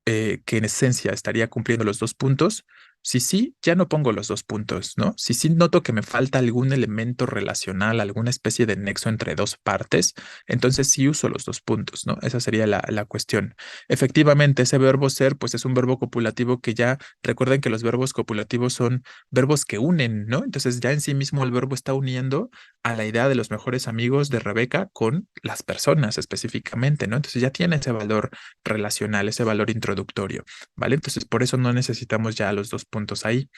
que en esencia estaría cumpliendo los dos puntos. Si sí, ya no pongo los dos puntos, ¿no? Si sí noto que me falta algún elemento relacional, alguna especie de nexo entre dos partes, entonces sí uso los dos puntos, ¿no? Esa sería la cuestión. Efectivamente, ese verbo ser, pues es un verbo copulativo que ya, recuerden que los verbos copulativos son verbos que unen, ¿no? Entonces ya en sí mismo el verbo está uniendo a la idea de los mejores amigos de Rebeca con las personas específicamente, ¿no? Entonces ya tiene ese valor relacional, ese valor introductorio, ¿vale? Entonces, por eso no necesitamos ya los dos puntos ahí.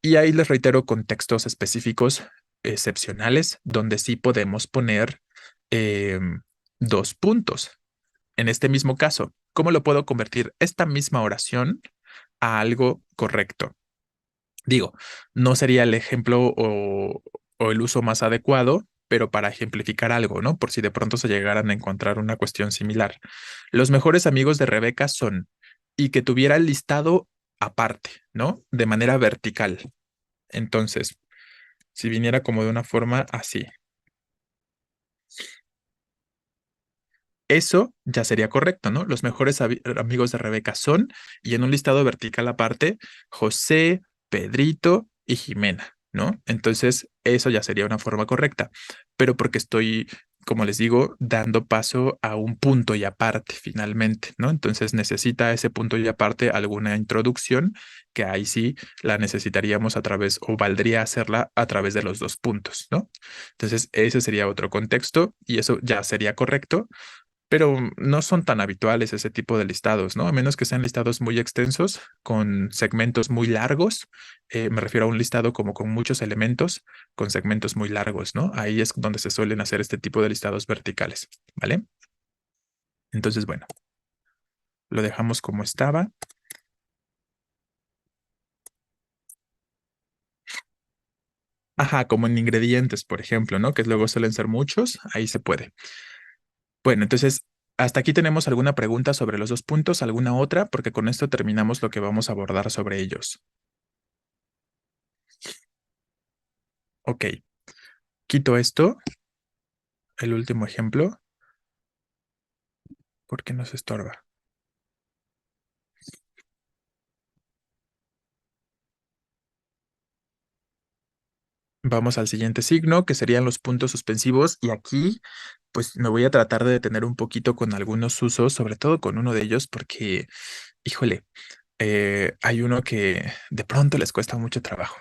Y ahí les reitero contextos específicos, excepcionales, donde sí podemos poner dos puntos. En este mismo caso, ¿cómo lo puedo convertir esta misma oración a algo correcto? Digo, no sería el ejemplo o el uso más adecuado, pero para ejemplificar algo, ¿no? Por si de pronto se llegaran a encontrar una cuestión similar. Los mejores amigos de Rebeca son, y que tuviera el listado aparte, ¿no? De manera vertical. Entonces, si viniera como de una forma así. Eso ya sería correcto, ¿no? Los mejores amigos de Rebeca son, y en un listado vertical aparte, José, Pedrito y Jimena, ¿no? Entonces, eso ya sería una forma correcta, pero porque estoy, como les digo, dando paso a un punto y aparte finalmente, ¿no? Entonces necesita ese punto y aparte alguna introducción que ahí sí la necesitaríamos a través, o valdría hacerla a través de los dos puntos, ¿no? Entonces, ese sería otro contexto y eso ya sería correcto, pero no son tan habituales ese tipo de listados, ¿no? A menos que sean listados muy extensos, con segmentos muy largos. Me refiero a un listado como con muchos elementos, con segmentos muy largos, ¿no? Ahí es donde se suelen hacer este tipo de listados verticales, ¿vale? Entonces, bueno, lo dejamos como estaba. Ajá, como en ingredientes, por ejemplo, ¿no? Que luego suelen ser muchos, ahí se puede. Bueno, entonces, hasta aquí tenemos alguna pregunta sobre los dos puntos, alguna otra, porque con esto terminamos lo que vamos a abordar sobre ellos. Ok, quito esto, el último ejemplo, porque nos estorba. Vamos al siguiente signo, que serían los puntos suspensivos, y aquí, pues me voy a tratar de detener un poquito con algunos usos, sobre todo con uno de ellos, porque, híjole, hay uno que de pronto les cuesta mucho trabajo.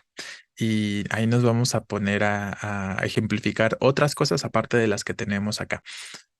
Y ahí nos vamos a poner a ejemplificar otras cosas aparte de las que tenemos acá.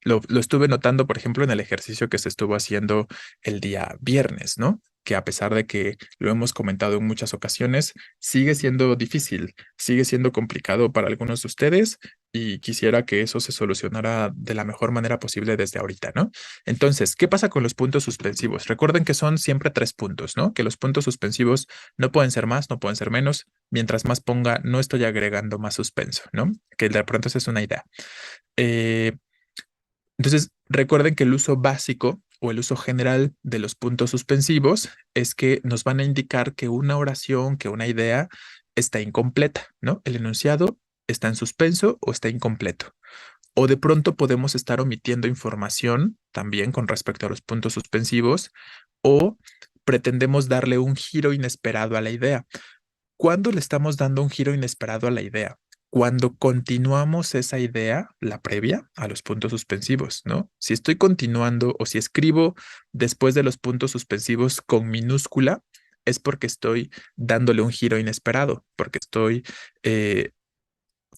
Lo estuve notando, por ejemplo, en el ejercicio que se estuvo haciendo el día viernes, ¿no? Que a pesar de que lo hemos comentado en muchas ocasiones, sigue siendo difícil, sigue siendo complicado para algunos de ustedes y quisiera que eso se solucionara de la mejor manera posible desde ahorita, ¿no? Entonces, ¿qué pasa con los puntos suspensivos? Recuerden que son siempre tres puntos, ¿no? Que los puntos suspensivos no pueden ser más, no pueden ser menos. Mientras más ponga, no estoy agregando más suspenso, ¿no? Que de pronto esa es una idea. Eh, entonces, recuerden que el uso básico o el uso general de los puntos suspensivos es que nos van a indicar que una oración, que una idea está incompleta, ¿no? El enunciado está en suspenso o está incompleto. O de pronto podemos estar omitiendo información también con respecto a los puntos suspensivos o pretendemos darle un giro inesperado a la idea. ¿Cuándo le estamos dando un giro inesperado a la idea? Cuando continuamos esa idea, la previa, a los puntos suspensivos, ¿no? Si estoy continuando o si escribo después de los puntos suspensivos con minúscula, es porque estoy dándole un giro inesperado, porque estoy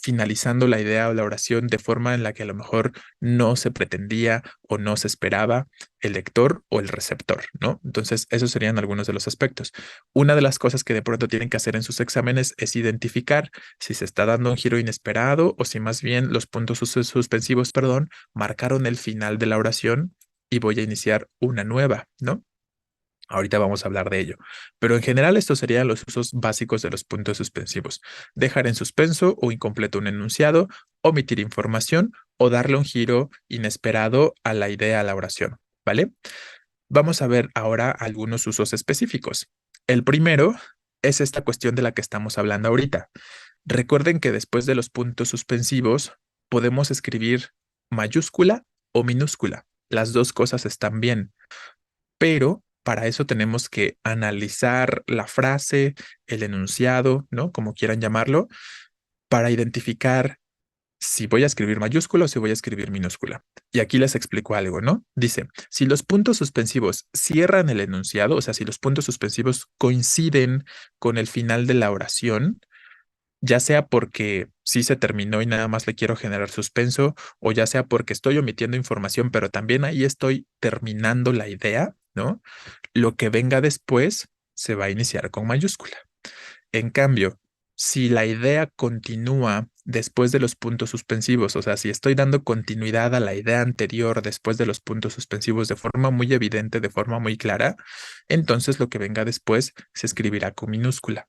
finalizando la idea o la oración de forma en la que a lo mejor no se pretendía o no se esperaba el lector o el receptor, ¿no? Entonces, esos serían algunos de los aspectos. Una de las cosas que de pronto tienen que hacer en sus exámenes es identificar si se está dando un giro inesperado o si más bien los puntos suspensivos, perdón, marcaron el final de la oración y voy a iniciar una nueva, ¿no? Ahorita vamos a hablar de ello, pero en general estos serían los usos básicos de los puntos suspensivos. Dejar en suspenso o incompleto un enunciado, omitir información o darle un giro inesperado a la idea, a la oración, ¿vale? Vamos a ver ahora algunos usos específicos. El primero es esta cuestión de la que estamos hablando ahorita. Recuerden que después de los puntos suspensivos podemos escribir mayúscula o minúscula. Las dos cosas están bien, pero para eso tenemos que analizar la frase, el enunciado, ¿no? Como quieran llamarlo, para identificar si voy a escribir mayúscula o si voy a escribir minúscula. Y aquí les explico algo, ¿no? Dice, si los puntos suspensivos cierran el enunciado, o sea, si los puntos suspensivos coinciden con el final de la oración, ya sea porque sí se terminó y nada más le quiero generar suspenso, o ya sea porque estoy omitiendo información, pero también ahí estoy terminando la idea, ¿no? Lo que venga después se va a iniciar con mayúscula. En cambio, si la idea continúa después de los puntos suspensivos, o sea, si estoy dando continuidad a la idea anterior después de los puntos suspensivos de forma muy evidente, de forma muy clara, entonces lo que venga después se escribirá con minúscula,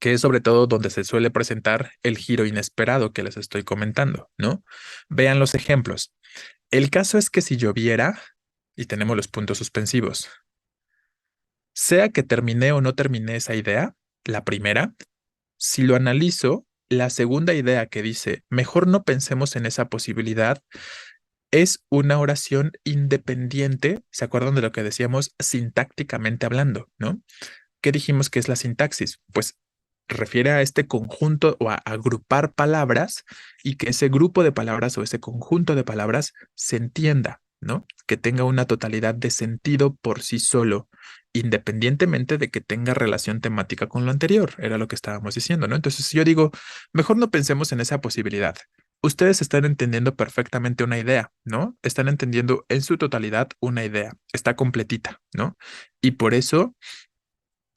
que es sobre todo donde se suele presentar el giro inesperado que les estoy comentando, ¿no? Vean los ejemplos. El caso es que si lloviera, y tenemos los puntos suspensivos, sea que terminé o no terminé esa idea, la primera, si lo analizo, la segunda idea que dice, mejor no pensemos en esa posibilidad, es una oración independiente. ¿Se acuerdan de lo que decíamos sintácticamente hablando, no? ¿Qué dijimos que es la sintaxis? Pues refiere a este conjunto o a agrupar palabras y que ese grupo de palabras o ese conjunto de palabras se entienda, ¿no? Que tenga una totalidad de sentido por sí solo, independientemente de que tenga relación temática con lo anterior, era lo que estábamos diciendo, ¿no? Entonces yo digo, mejor no pensemos en esa posibilidad. Ustedes están entendiendo perfectamente una idea, ¿no? Están entendiendo en su totalidad una idea, está completita, ¿no? Y por eso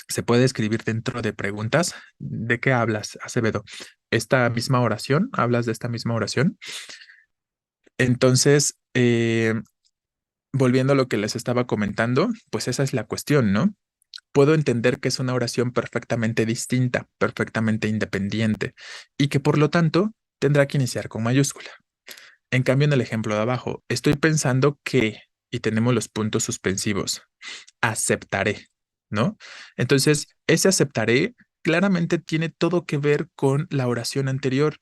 se puede escribir dentro de preguntas. ¿De qué hablas, Acevedo? ¿Esta misma oración? ¿Hablas de esta misma oración? Entonces, volviendo a lo que les estaba comentando, pues esa es la cuestión, ¿no? Puedo entender que es una oración perfectamente distinta, perfectamente independiente, y que por lo tanto tendrá que iniciar con mayúscula. En cambio, en el ejemplo de abajo, estoy pensando que, y tenemos los puntos suspensivos, aceptaré, ¿no? Entonces, ese aceptaré claramente tiene todo que ver con la oración anterior.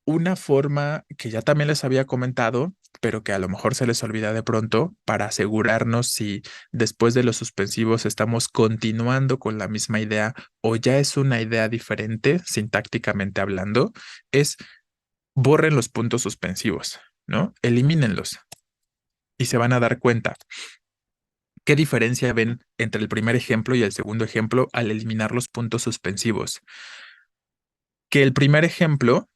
Una forma que ya también les había comentado, pero que a lo mejor se les olvida de pronto, para asegurarnos si después de los suspensivos estamos continuando con la misma idea o ya es una idea diferente, sintácticamente hablando, es borren los puntos suspensivos, ¿no? Elimínenlos y se van a dar cuenta. ¿Qué diferencia ven entre el primer ejemplo y el segundo ejemplo al eliminar los puntos suspensivos? Que el primer ejemplo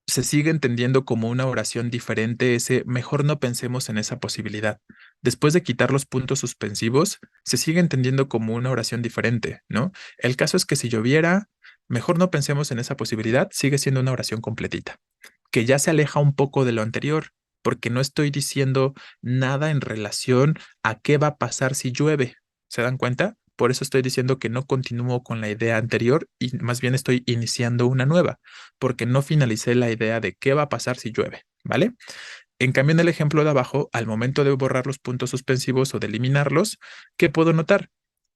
se sigue entendiendo como una oración diferente, ese mejor no pensemos en esa posibilidad. Después de quitar los puntos suspensivos, se sigue entendiendo como una oración diferente, ¿no? El caso es que si lloviera, mejor no pensemos en esa posibilidad, sigue siendo una oración completita, que ya se aleja un poco de lo anterior, porque no estoy diciendo nada en relación a qué va a pasar si llueve. ¿Se dan cuenta? Por eso estoy diciendo que no continúo con la idea anterior y más bien estoy iniciando una nueva, porque no finalicé la idea de qué va a pasar si llueve, ¿vale? En cambio, en el ejemplo de abajo, al momento de borrar los puntos suspensivos o de eliminarlos, ¿qué puedo notar?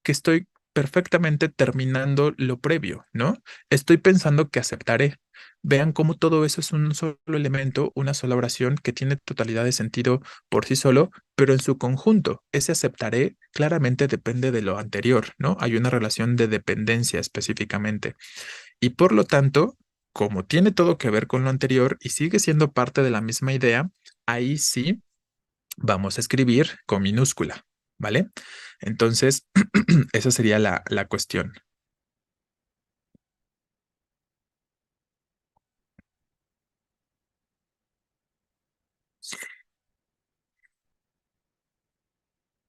Que estoy perfectamente terminando lo previo, ¿no? Estoy pensando que aceptaré. Vean cómo todo eso es un solo elemento, una sola oración que tiene totalidad de sentido por sí solo, pero en su conjunto, ese aceptaré claramente depende de lo anterior, ¿no? Hay una relación de dependencia específicamente. Y por lo tanto, como tiene todo que ver con lo anterior y sigue siendo parte de la misma idea, ahí sí vamos a escribir con minúscula, ¿vale? Entonces, esa sería la cuestión.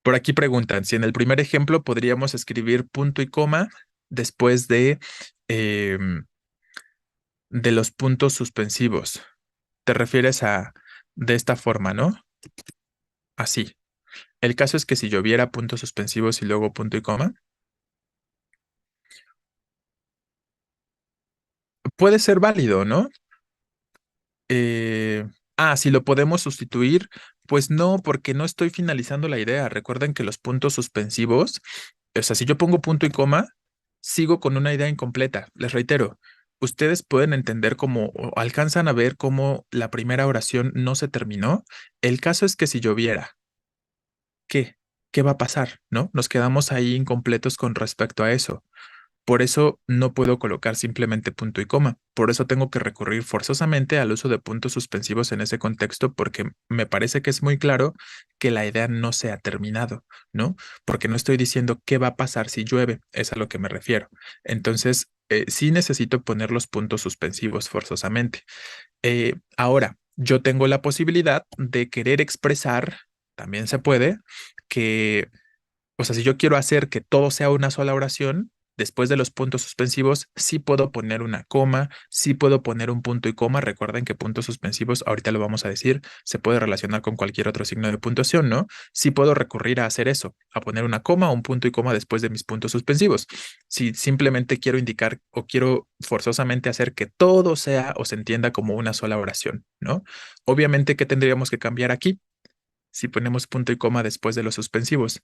Por aquí preguntan si en el primer ejemplo podríamos escribir punto y coma después em, de los puntos suspensivos. Te refieres a de esta forma, ¿no? Así. El caso es que si yo viera puntos suspensivos y luego punto y coma, puede ser válido, ¿no? Si lo podemos sustituir, pues no, porque no estoy finalizando la idea. Recuerden que los puntos suspensivos, o sea, si yo pongo punto y coma, sigo con una idea incompleta. Les reitero, ustedes pueden entender cómo, o alcanzan a ver cómo la primera oración no se terminó. El caso es que si yo viera, ¿qué? ¿Qué va a pasar? ¿No? Nos quedamos ahí incompletos con respecto a eso. Por eso no puedo colocar simplemente punto y coma. Por eso tengo que recurrir forzosamente al uso de puntos suspensivos en ese contexto porque me parece que es muy claro que la idea no se ha terminado, ¿no? Porque no estoy diciendo qué va a pasar si llueve, es a lo que me refiero. Entonces, sí necesito poner los puntos suspensivos forzosamente. Ahora, yo tengo la posibilidad de querer expresar, también se puede, que o sea, si yo quiero hacer que todo sea una sola oración, después de los puntos suspensivos, sí puedo poner una coma, sí puedo poner un punto y coma. Recuerden que puntos suspensivos, ahorita lo vamos a decir, se puede relacionar con cualquier otro signo de puntuación, ¿no? Sí puedo recurrir a hacer eso, a poner una coma o un punto y coma después de mis puntos suspensivos. Si simplemente quiero indicar o quiero forzosamente hacer que todo sea o se entienda como una sola oración, ¿no? Obviamente, ¿qué tendríamos que cambiar aquí? Si ponemos punto y coma después de los suspensivos.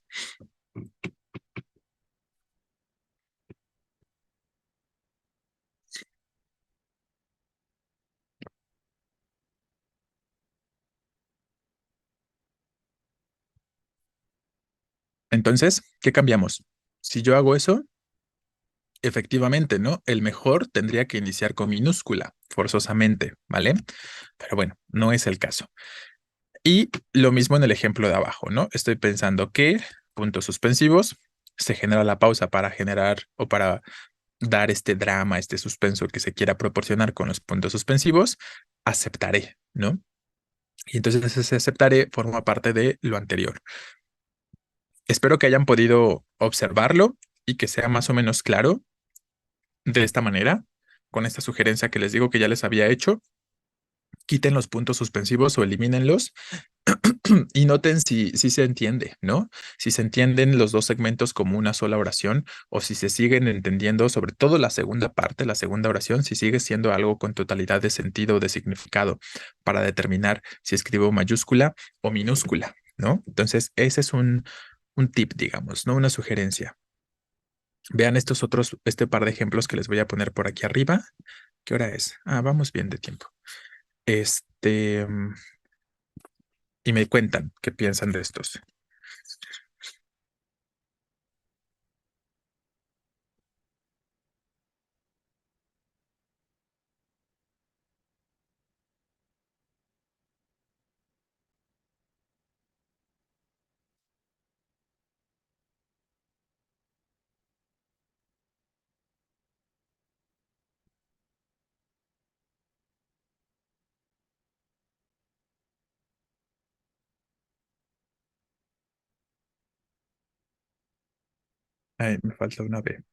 Entonces, ¿qué cambiamos? Si yo hago eso, efectivamente, ¿no? El mejor tendría que iniciar con minúscula, forzosamente, ¿vale? Pero bueno, no es el caso. Y lo mismo en el ejemplo de abajo, ¿no? Estoy pensando que puntos suspensivos, se genera la pausa para generar o para dar este drama, este suspenso que se quiera proporcionar con los puntos suspensivos, aceptaré, ¿no? Y entonces ese aceptaré forma parte de lo anterior. Espero que hayan podido observarlo y que sea más o menos claro de esta manera, con esta sugerencia que les digo que ya les había hecho. Quiten los puntos suspensivos o elimínenlos y noten si se entiende, ¿no? Si se entienden los dos segmentos como una sola oración o si se siguen entendiendo, sobre todo la segunda parte, la segunda oración, si sigue siendo algo con totalidad de sentido o de significado para determinar si escribo mayúscula o minúscula, ¿no? Entonces, ese es un tip, digamos, ¿no? Una sugerencia. Vean estos otros, este par de ejemplos que les voy a poner por aquí arriba. ¿Qué hora es? Ah, vamos bien de tiempo. Este, y me cuentan qué piensan de estos. Ay, me falta una B.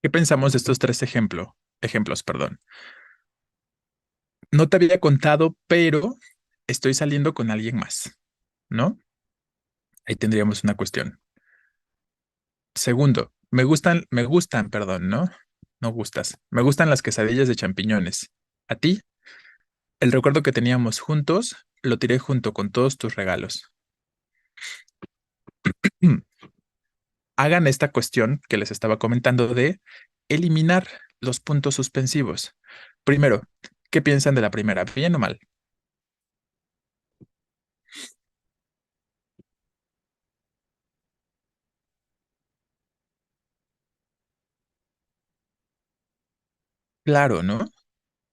¿Qué pensamos de estos tres ejemplos, perdón? No te había contado, pero estoy saliendo con alguien más, ¿no? Ahí tendríamos una cuestión. Segundo, perdón, ¿no? No gustas. Me gustan las quesadillas de champiñones. ¿A ti? El recuerdo que teníamos juntos lo tiré junto con todos tus regalos. Hagan esta cuestión que les estaba comentando de eliminar los puntos suspensivos. Primero, ¿qué piensan de la primera? ¿Bien o mal? Claro, ¿no?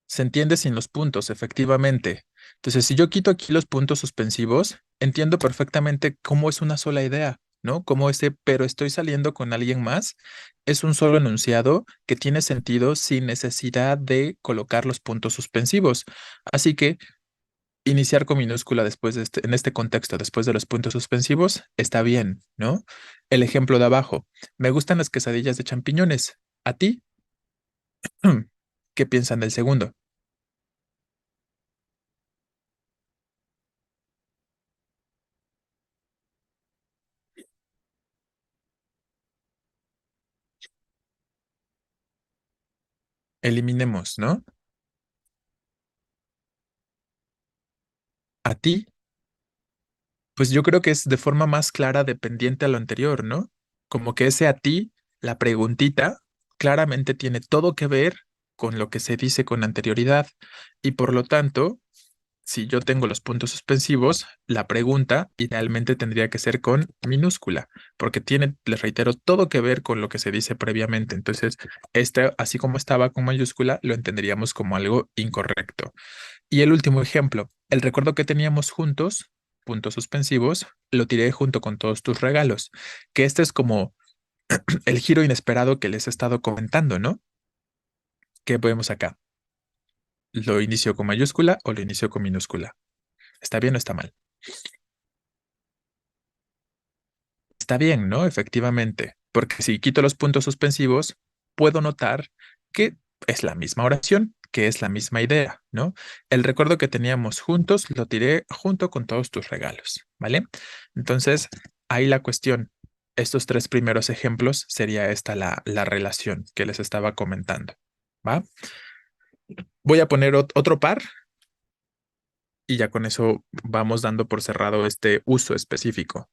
Se entiende sin los puntos, efectivamente. Entonces, si yo quito aquí los puntos suspensivos, entiendo perfectamente cómo es una sola idea, ¿no? Cómo ese, pero estoy saliendo con alguien más, es un solo enunciado que tiene sentido sin necesidad de colocar los puntos suspensivos. Así que iniciar con minúscula después de en este contexto, después de los puntos suspensivos, está bien, ¿no? El ejemplo de abajo, me gustan las quesadillas de champiñones. ¿A ti? ¿Qué piensan del segundo? Eliminemos, ¿no? ¿A ti? Pues yo creo que es de forma más clara dependiente a lo anterior, ¿no? Como que ese a ti, la preguntita, claramente tiene todo que ver con lo que se dice con anterioridad. Y por lo tanto, si yo tengo los puntos suspensivos, la pregunta idealmente tendría que ser con minúscula, porque tiene, les reitero, todo que ver con lo que se dice previamente. Entonces, este, así como estaba con mayúscula, lo entenderíamos como algo incorrecto. Y el último ejemplo, el recuerdo que teníamos juntos puntos suspensivos, lo tiré junto con todos tus regalos, que este es como el giro inesperado que les he estado comentando, ¿no? ¿Qué vemos acá? ¿Lo inicio con mayúscula o lo inicio con minúscula? ¿Está bien o está mal? Está bien, ¿no? Efectivamente, porque si quito los puntos suspensivos, puedo notar que es la misma oración, que es la misma idea, ¿no? El recuerdo que teníamos juntos lo tiré junto con todos tus regalos, ¿vale? Entonces, ahí la cuestión. Estos tres primeros ejemplos sería esta la relación que les estaba comentando, ¿va? Voy a poner otro par y ya con eso vamos dando por cerrado este uso específico.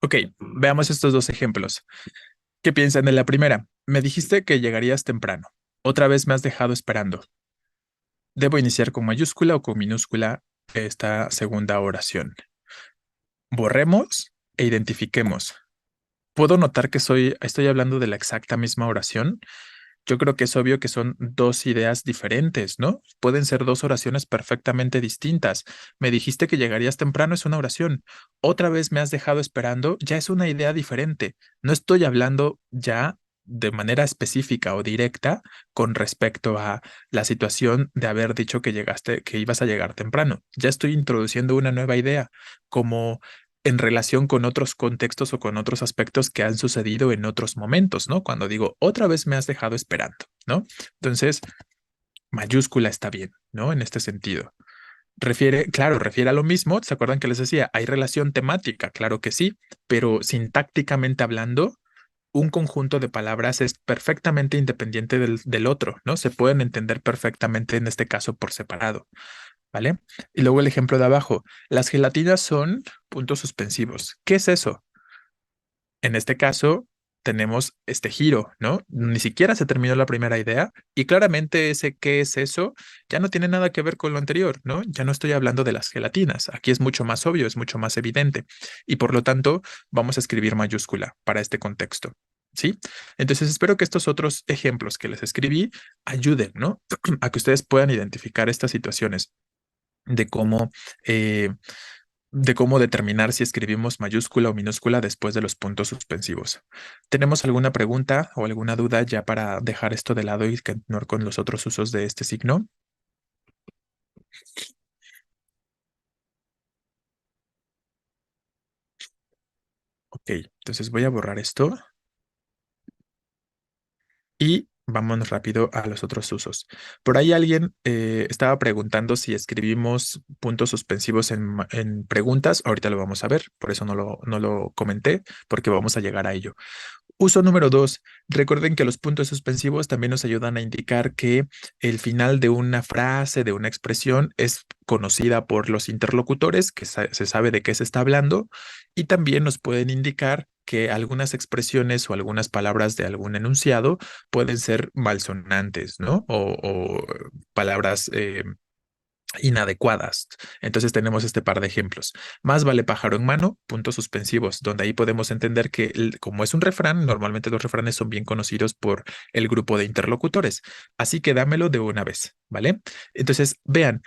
Ok, veamos estos dos ejemplos. ¿Qué piensan de la primera? Me dijiste que llegarías temprano. Otra vez me has dejado esperando. ¿Debo iniciar con mayúscula o con minúscula esta segunda oración? Borremos e identifiquemos. ¿Puedo notar que estoy hablando de la exacta misma oración? Yo creo que es obvio que son dos ideas diferentes, ¿no? Pueden ser dos oraciones perfectamente distintas. Me dijiste que llegarías temprano, es una oración. Otra vez me has dejado esperando, ya es una idea diferente. No estoy hablando ya de manera específica o directa con respecto a la situación de haber dicho que llegaste, que ibas a llegar temprano. Ya estoy introduciendo una nueva idea, como en relación con otros contextos o con otros aspectos que han sucedido en otros momentos, ¿no? Cuando digo, otra vez me has dejado esperando, ¿no? Entonces, mayúscula está bien, ¿no? En este sentido. Refiere, claro, refiere a lo mismo. ¿Se acuerdan que les decía? Hay relación temática, claro que sí, pero sintácticamente hablando, un conjunto de palabras es perfectamente independiente del otro, ¿no? Se pueden entender perfectamente en este caso por separado. ¿Vale? Y luego el ejemplo de abajo. Las gelatinas son puntos suspensivos. ¿Qué es eso? En este caso, tenemos este giro, ¿no? Ni siquiera se terminó la primera idea y claramente ese qué es eso ya no tiene nada que ver con lo anterior, ¿no? Ya no estoy hablando de las gelatinas. Aquí es mucho más obvio, es mucho más evidente y por lo tanto vamos a escribir mayúscula para este contexto. ¿Sí? Entonces espero que estos otros ejemplos que les escribí ayuden, ¿no? A que ustedes puedan identificar estas situaciones de cómo, eh, de cómo determinar si escribimos mayúscula o minúscula después de los puntos suspensivos. ¿Tenemos alguna pregunta o alguna duda ya para dejar esto de lado y continuar con los otros usos de este signo? Ok, entonces voy a borrar esto. Y vámonos rápido a los otros usos. Por ahí alguien estaba preguntando si escribimos puntos suspensivos en preguntas. Ahorita lo vamos a ver, por eso no lo comenté, porque vamos a llegar a ello. Uso número dos. Recuerden que los puntos suspensivos también nos ayudan a indicar que el final de una frase, de una expresión, es conocida por los interlocutores, que se sabe de qué se está hablando, y también nos pueden indicar que algunas expresiones o algunas palabras de algún enunciado pueden ser malsonantes, ¿no? O palabras inadecuadas. Entonces tenemos este par de ejemplos. Más vale pájaro en mano, puntos suspensivos, donde ahí podemos entender que como es un refrán, normalmente los refranes son bien conocidos por el grupo de interlocutores. Así que dámelo de una vez, ¿vale? Entonces, vean,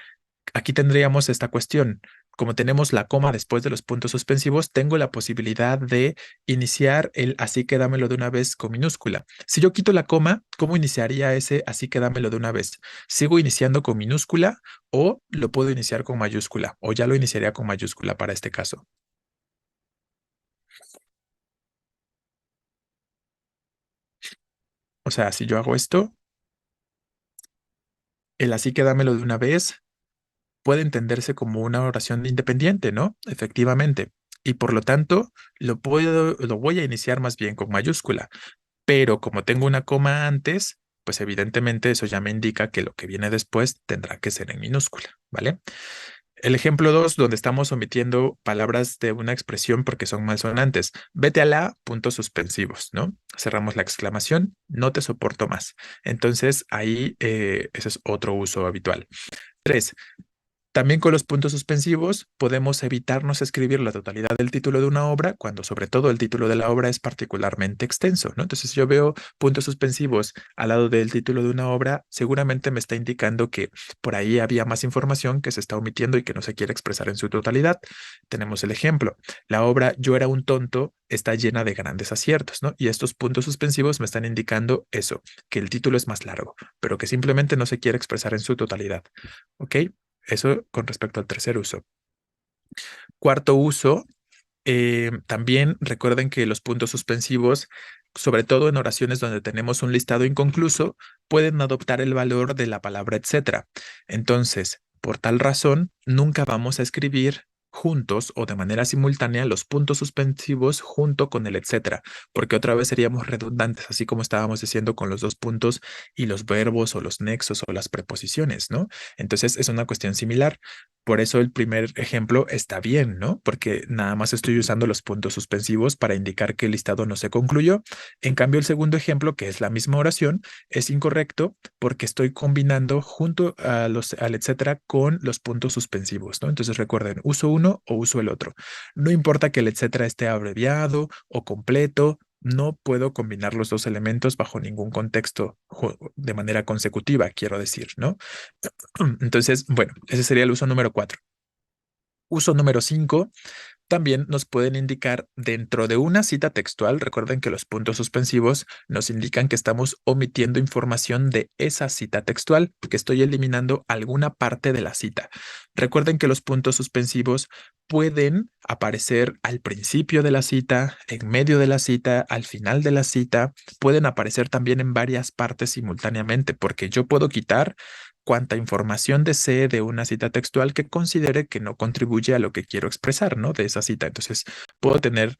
aquí tendríamos esta cuestión. como tenemos la coma después de los puntos suspensivos, tengo la posibilidad de iniciar el así que dámelo de una vez con minúscula. Si yo quito la coma, ¿cómo iniciaría ese así que dámelo de una vez? ¿Sigo iniciando con minúscula o lo puedo iniciar con mayúscula? O ya lo iniciaría con mayúscula para este caso. O sea, si yo hago esto, el así que dámelo de una vez puede entenderse como una oración independiente, ¿no? Efectivamente. Y por lo tanto, lo voy a iniciar más bien con mayúscula. Pero como tengo una coma antes, pues evidentemente eso ya me indica que lo que viene después tendrá que ser en minúscula, ¿vale? El ejemplo 2, donde estamos omitiendo palabras de una expresión porque son malsonantes. Vete a la, puntos suspensivos, ¿no? Cerramos la exclamación, no te soporto más. Entonces ahí ese es otro uso habitual. 3. También con los puntos suspensivos podemos evitarnos escribir la totalidad del título de una obra cuando sobre todo el título de la obra es particularmente extenso, ¿no? Entonces, si yo veo puntos suspensivos al lado del título de una obra, seguramente me está indicando que por ahí había más información que se está omitiendo y que no se quiere expresar en su totalidad. Tenemos el ejemplo. La obra Yo era un tonto está llena de grandes aciertos, ¿no? Y estos puntos suspensivos me están indicando eso, que el título es más largo, pero que simplemente no se quiere expresar en su totalidad. ¿Ok? Eso con respecto al tercer uso. Cuarto uso, también recuerden que los puntos suspensivos, sobre todo en oraciones donde tenemos un listado inconcluso, pueden adoptar el valor de la palabra etcétera. Entonces, por tal razón, nunca vamos a escribir juntos o de manera simultánea los puntos suspensivos junto con el etcétera, porque otra vez seríamos redundantes, así como estábamos diciendo con los dos puntos y los verbos o los nexos o las preposiciones, ¿no? Entonces, es una cuestión similar. Por eso el primer ejemplo está bien, ¿no? Porque nada más estoy usando los puntos suspensivos para indicar que el listado no se concluyó. En cambio, el segundo ejemplo, que es la misma oración, es incorrecto porque estoy combinando junto a al etcétera con los puntos suspensivos, ¿no? Entonces recuerden, uso uno o uso el otro. No importa que el etcétera esté abreviado o completo. No puedo combinar los dos elementos bajo ningún contexto de manera consecutiva, quiero decir, ¿no? Entonces, bueno, ese sería el uso número 4. Uso número 5 también nos pueden indicar dentro de una cita textual. Recuerden que los puntos suspensivos nos indican que estamos omitiendo información de esa cita textual, que estoy eliminando alguna parte de la cita. Recuerden que los puntos suspensivos pueden aparecer al principio de la cita, en medio de la cita, al final de la cita, pueden aparecer también en varias partes simultáneamente, porque yo puedo quitar cuanta información desee de una cita textual que considere que no contribuye a lo que quiero expresar, ¿no? De esa cita. Entonces, puedo tener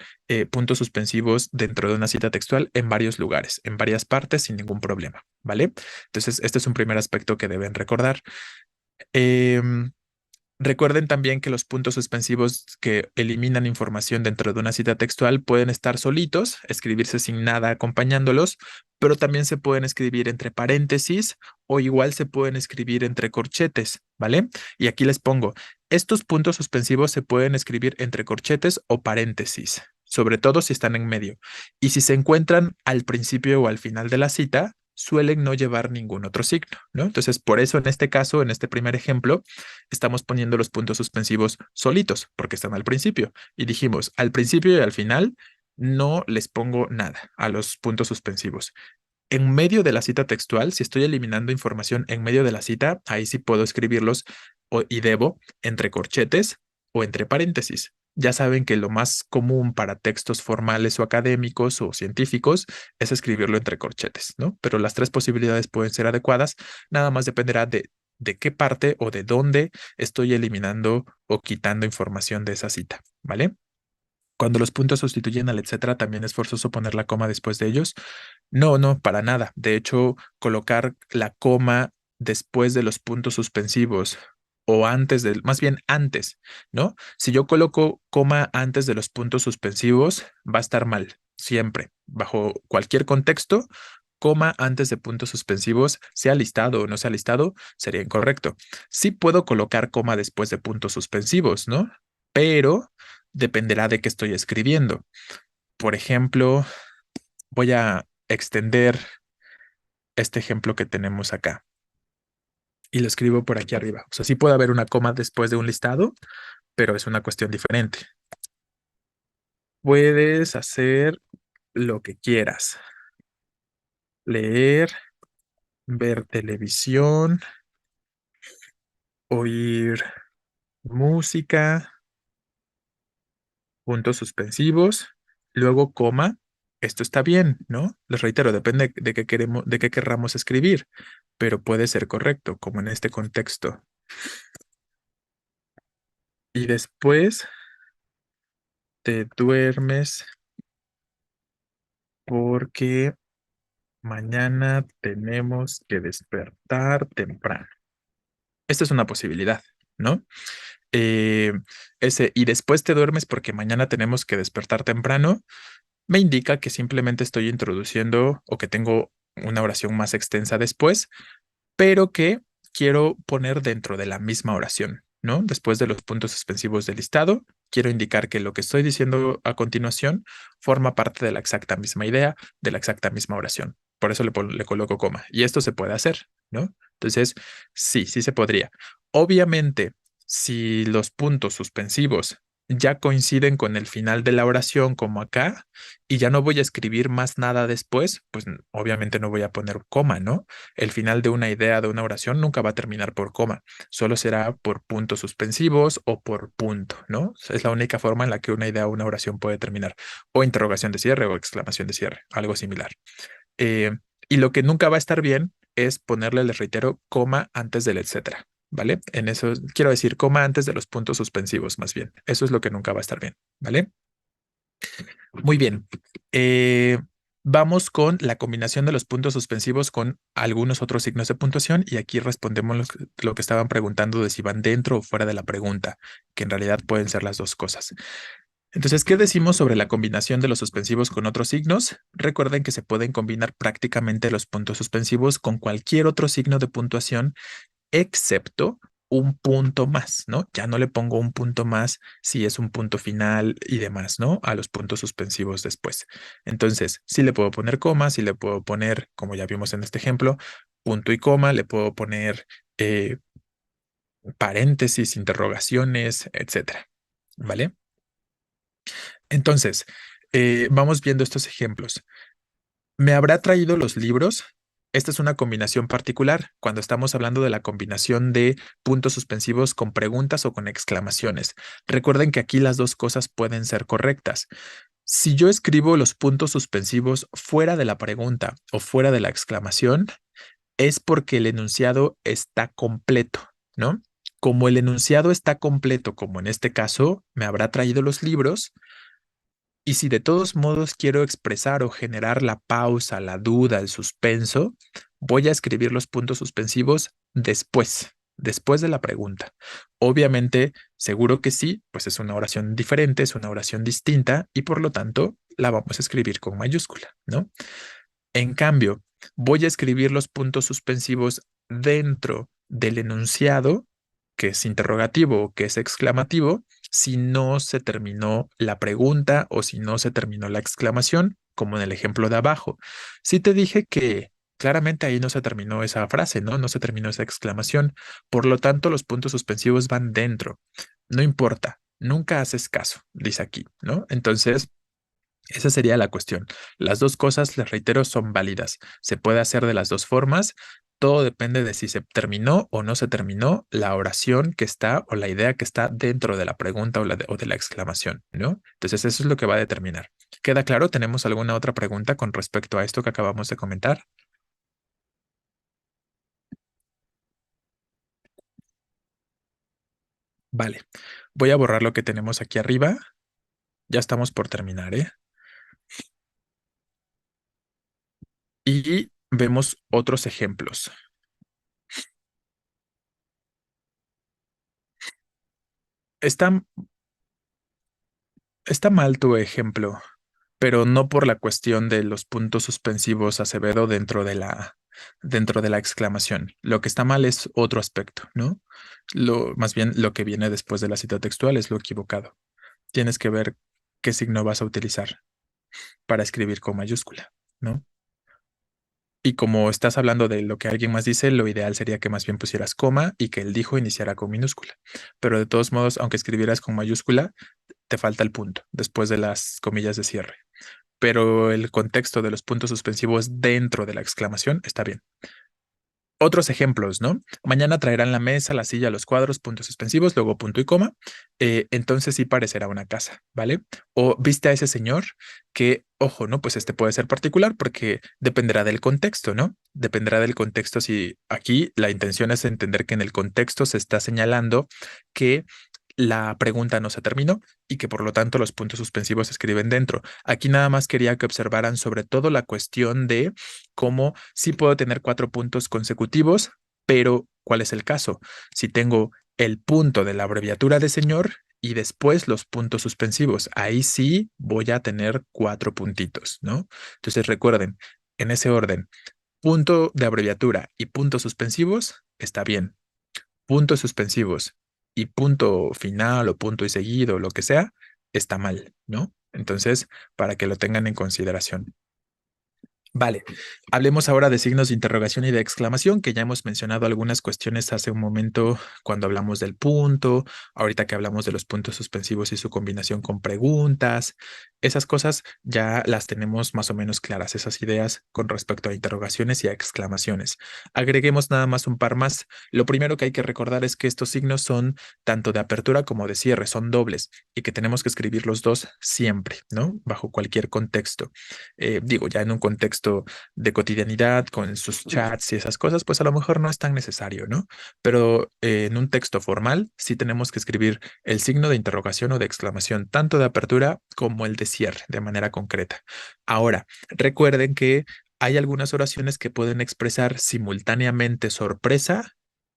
puntos suspensivos dentro de una cita textual en varios lugares, en varias partes, sin ningún problema, ¿vale? Entonces, este es un primer aspecto que deben recordar. Em, Recuerden también que los puntos suspensivos que eliminan información dentro de una cita textual pueden estar solitos, escribirse sin nada acompañándolos, pero también se pueden escribir entre paréntesis o igual se pueden escribir entre corchetes, ¿vale? Y aquí les pongo, estos puntos suspensivos se pueden escribir entre corchetes o paréntesis, sobre todo si están en medio. Y si se encuentran al principio o al final de la cita, suelen no llevar ningún otro signo, ¿no? Entonces, por eso en este caso, en este primer ejemplo, estamos poniendo los puntos suspensivos solitos, porque están al principio. Y dijimos, al principio y al final no les pongo nada a los puntos suspensivos. En medio de la cita textual, si estoy eliminando información en medio de la cita, ahí sí puedo escribirlos y debo entre corchetes o entre paréntesis. Ya saben que lo más común para textos formales o académicos o científicos es escribirlo entre corchetes, ¿no? Pero las tres posibilidades pueden ser adecuadas, nada más dependerá de qué parte o de dónde estoy eliminando o quitando información de esa cita, ¿vale? Cuando los puntos sustituyen al etcétera, también es forzoso poner la coma después de ellos. No, no, para nada. De hecho, colocar la coma después de los puntos suspensivos o antes del, más bien antes, ¿no? Si yo coloco coma antes de los puntos suspensivos, va a estar mal, siempre. Bajo cualquier contexto, coma antes de puntos suspensivos, sea listado o no sea listado, sería incorrecto. Sí puedo colocar coma después de puntos suspensivos, ¿no? Pero dependerá de qué estoy escribiendo. Por ejemplo, voy a extender este ejemplo que tenemos acá y lo escribo por aquí arriba. O sea, sí puede haber una coma después de un listado, pero es una cuestión diferente. Puedes hacer lo que quieras. Leer, ver televisión, oír música, puntos suspensivos, luego coma. Esto está bien, ¿no? Les reitero, depende de qué queremos, de qué querramos escribir, pero puede ser correcto, como en este contexto. Y después te duermes porque mañana tenemos que despertar temprano. Esta es una posibilidad, ¿no? Eh, y después te duermes porque mañana tenemos que despertar temprano, me indica que simplemente estoy introduciendo o que tengo una oración más extensa después, pero que quiero poner dentro de la misma oración, ¿no? Después de los puntos suspensivos del listado, quiero indicar que lo que estoy diciendo a continuación forma parte de la exacta misma idea, de la exacta misma oración. Por eso le coloco coma. Y esto se puede hacer, ¿no? Entonces, sí, sí se podría. Obviamente, si los puntos suspensivos ya coinciden con el final de la oración, como acá, y ya no voy a escribir más nada después, pues obviamente no voy a poner coma, ¿no? El final de una idea, de una oración, nunca va a terminar por coma, solo será por puntos suspensivos o por punto, ¿no? Es la única forma en la que una idea o una oración puede terminar, o interrogación de cierre o exclamación de cierre, algo similar. Eh, y lo que nunca va a estar bien es ponerle, les reitero, coma antes del etcétera, ¿vale? En eso quiero decir coma antes de los puntos suspensivos, más bien. Eso es lo que nunca va a estar bien, ¿vale? Muy bien. Eh, Vamos con la combinación de los puntos suspensivos con algunos otros signos de puntuación y aquí respondemos lo que estaban preguntando de si van dentro o fuera de la pregunta, que en realidad pueden ser las dos cosas. Entonces, ¿qué decimos sobre la combinación de los suspensivos con otros signos? Recuerden que se pueden combinar prácticamente los puntos suspensivos con cualquier otro signo de puntuación excepto un punto más, ¿no? Ya no le pongo un punto más si es un punto final y demás, ¿no? A los puntos suspensivos después. Entonces, sí le puedo poner coma, sí le puedo poner, como ya vimos en este ejemplo, punto y coma, le puedo poner eh, paréntesis, interrogaciones, etcétera, ¿vale? Entonces, vamos viendo estos ejemplos. ¿Me habrá traído los libros? Esta es una combinación particular cuando estamos hablando de la combinación de puntos suspensivos con preguntas o con exclamaciones. Recuerden que aquí las dos cosas pueden ser correctas. Si yo escribo los puntos suspensivos fuera de la pregunta o fuera de la exclamación, es porque el enunciado está completo, ¿no? Como el enunciado está completo, como en este caso, me habrá traído los libros, y si de todos modos quiero expresar o generar la pausa, la duda, el suspenso, voy a escribir los puntos suspensivos después de la pregunta. Obviamente, seguro que sí, pues es una oración diferente, es una oración distinta y por lo tanto la vamos a escribir con mayúscula, ¿no? En cambio, voy a escribir los puntos suspensivos dentro del enunciado, que es interrogativo o que es exclamativo, si no se terminó la pregunta o si no se terminó la exclamación, como en el ejemplo de abajo. Si te dije que claramente ahí no se terminó esa frase, ¿no? No se terminó esa exclamación. Por lo tanto, los puntos suspensivos van dentro. No importa, nunca haces caso, dice aquí, ¿no? Entonces, esa sería la cuestión. Las dos cosas, les reitero, son válidas. Se puede hacer de las dos formas. Todo depende de si se terminó o no se terminó la oración que está o la idea que está dentro de la pregunta o de la exclamación, ¿no? Entonces, eso es lo que va a determinar. ¿Queda claro? ¿Tenemos alguna otra pregunta con respecto a esto que acabamos de comentar? Vale. Voy a borrar lo que tenemos aquí arriba. Ya estamos por terminar, ¿eh? Y vemos otros ejemplos. Está, está mal tu ejemplo, pero no por la cuestión de los puntos suspensivos Acevedo dentro de la exclamación. Lo que está mal es otro aspecto, ¿no? Más bien lo que viene después de la cita textual es lo equivocado. Tienes que ver qué signo vas a utilizar para escribir con mayúscula, ¿no? Y como estás hablando de lo que alguien más dice, lo ideal sería que más bien pusieras coma y que el dijo iniciara con minúscula. Pero de todos modos, aunque escribieras con mayúscula, te falta el punto después de las comillas de cierre. Pero el contexto de los puntos suspensivos dentro de la exclamación está bien. Otros ejemplos, ¿no? Mañana traerán la mesa, la silla, los cuadros, puntos suspensivos, luego punto y coma. Entonces sí parecerá una casa, ¿vale? O viste a ese señor que, ojo, ¿no? Pues este puede ser particular porque dependerá del contexto, ¿no? Dependerá del contexto si aquí la intención es entender que en el contexto se está señalando que la pregunta no se terminó y que por lo tanto los puntos suspensivos se escriben dentro. Aquí nada más quería que observaran sobre todo la cuestión de cómo sí puedo tener 4 puntos consecutivos, pero ¿cuál es el caso? Si tengo el punto de la abreviatura de señor y después los puntos suspensivos, ahí sí voy a tener 4 puntitos, ¿no? Entonces recuerden, en ese orden, punto de abreviatura y puntos suspensivos, está bien. Puntos suspensivos y punto final o punto y seguido, lo que sea, está mal, ¿no? Entonces, para que lo tengan en consideración. Vale, hablemos ahora de signos de interrogación y de exclamación, que ya hemos mencionado algunas cuestiones hace un momento cuando hablamos del punto, ahorita que hablamos de los puntos suspensivos y su combinación con preguntas. Esas cosas ya las tenemos más o menos claras, esas ideas con respecto a interrogaciones y a exclamaciones. Agreguemos nada más un par más. Lo primero que hay que recordar es que estos signos son tanto de apertura como de cierre, son dobles y que tenemos que escribir los dos siempre, ¿no? Bajo cualquier contexto. Digo, ya en un contexto de cotidianidad, con sus chats y esas cosas, pues a lo mejor no es tan necesario, ¿no? Pero en un texto formal sí tenemos que escribir el signo de interrogación o de exclamación, tanto de apertura como el de cierre, de manera concreta. Ahora, recuerden que hay algunas oraciones que pueden expresar simultáneamente sorpresa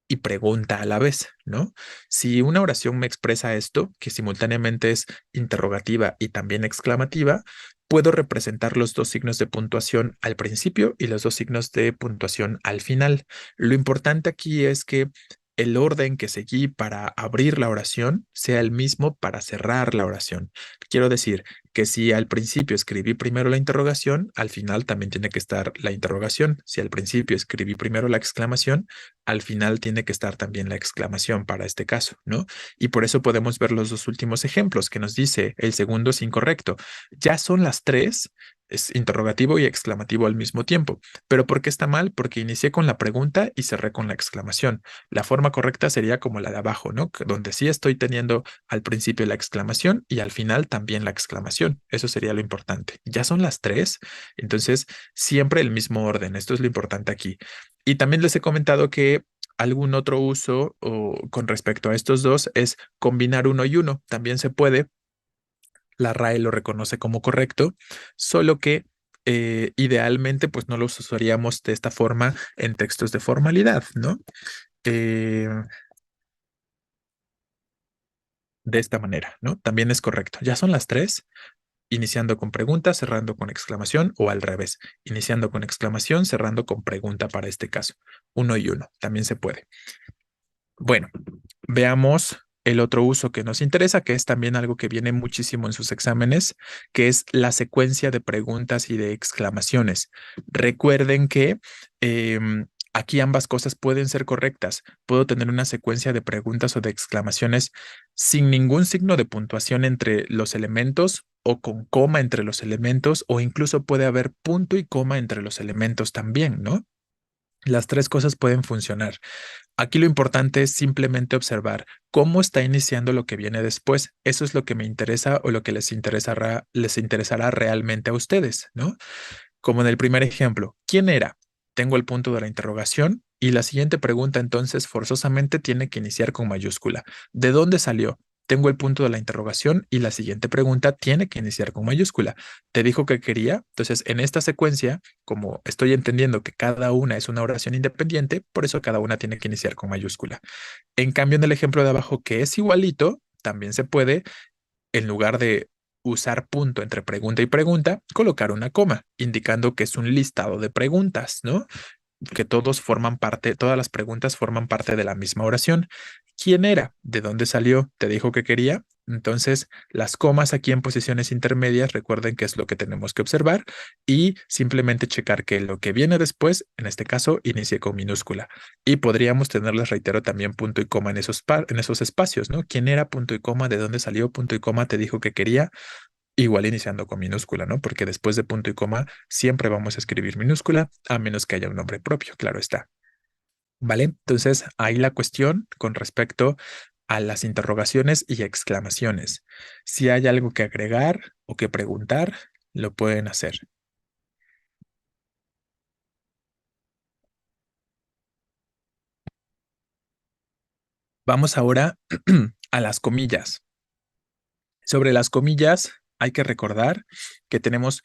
y pregunta a la vez, ¿no? Si una oración me expresa esto, que simultáneamente es interrogativa y también exclamativa, puedo representar los dos signos de puntuación al principio y los dos signos de puntuación al final. Lo importante aquí es que el orden que seguí para abrir la oración sea el mismo para cerrar la oración. Quiero decir que si al principio escribí primero la interrogación, al final también tiene que estar la interrogación. Si al principio escribí primero la exclamación, al final tiene que estar también la exclamación para este caso, ¿no? Y por eso podemos ver los dos últimos ejemplos que nos dice el segundo es incorrecto. Ya son las tres, es interrogativo y exclamativo al mismo tiempo. ¿Pero por qué está mal? Porque inicié con la pregunta y cerré con la exclamación. La forma correcta sería como la de abajo, ¿no? Donde sí estoy teniendo al principio la exclamación y al final también la exclamación. Eso sería lo importante. Ya son las tres, entonces siempre el mismo orden. Esto es lo importante aquí. Y también les he comentado que algún otro uso o con respecto a estos dos es combinar uno y uno. También se puede, la RAE lo reconoce como correcto, solo que idealmente pues no los usaríamos de esta forma en textos de formalidad, ¿no? Eh, de esta manera, ¿no? También es correcto. Ya son las tres, iniciando con pregunta, cerrando con exclamación o al revés, iniciando con exclamación, cerrando con pregunta para este caso. Uno y uno, también se puede. Bueno, veamos el otro uso que nos interesa, que es también algo que viene muchísimo en sus exámenes, que es la secuencia de preguntas y de exclamaciones. Recuerden que aquí ambas cosas pueden ser correctas. Puedo tener una secuencia de preguntas o de exclamaciones sin ningún signo de puntuación entre los elementos o con coma entre los elementos, o incluso puede haber punto y coma entre los elementos también, ¿no? Las tres cosas pueden funcionar. Aquí lo importante es simplemente observar cómo está iniciando lo que viene después. Eso es lo que me interesa o lo que les interesará realmente a ustedes, ¿no? Como en el primer ejemplo, ¿quién era? Tengo el punto de la interrogación y la siguiente pregunta entonces forzosamente tiene que iniciar con mayúscula. ¿De dónde salió? Tengo el punto de la interrogación y la siguiente pregunta tiene que iniciar con mayúscula. ¿Te dijo que quería? Entonces, en esta secuencia, como estoy entendiendo que cada una es una oración independiente, por eso cada una tiene que iniciar con mayúscula. En cambio, en el ejemplo de abajo, que es igualito, también se puede, en lugar de usar punto entre pregunta y pregunta, colocar una coma, indicando que es un listado de preguntas, ¿no? Que todos forman parte, todas las preguntas forman parte de la misma oración. ¿Quién era? ¿De dónde salió? ¿Te dijo que quería? Entonces, las comas aquí en posiciones intermedias, recuerden que es lo que tenemos que observar y simplemente checar que lo que viene después, en este caso, inicie con minúscula. Y podríamos tenerles, reitero, también punto y coma en esos espacios, ¿no? ¿Quién era punto y coma? ¿De dónde salió punto y coma? Te dijo que quería, igual iniciando con minúscula, ¿no? Porque después de punto y coma siempre vamos a escribir minúscula, a menos que haya un nombre propio, claro está. ¿Vale? Entonces, ahí la cuestión con respecto a las interrogaciones y exclamaciones. Si hay algo que agregar o que preguntar, lo pueden hacer. Vamos ahora a las comillas. Sobre las comillas, hay que recordar que tenemos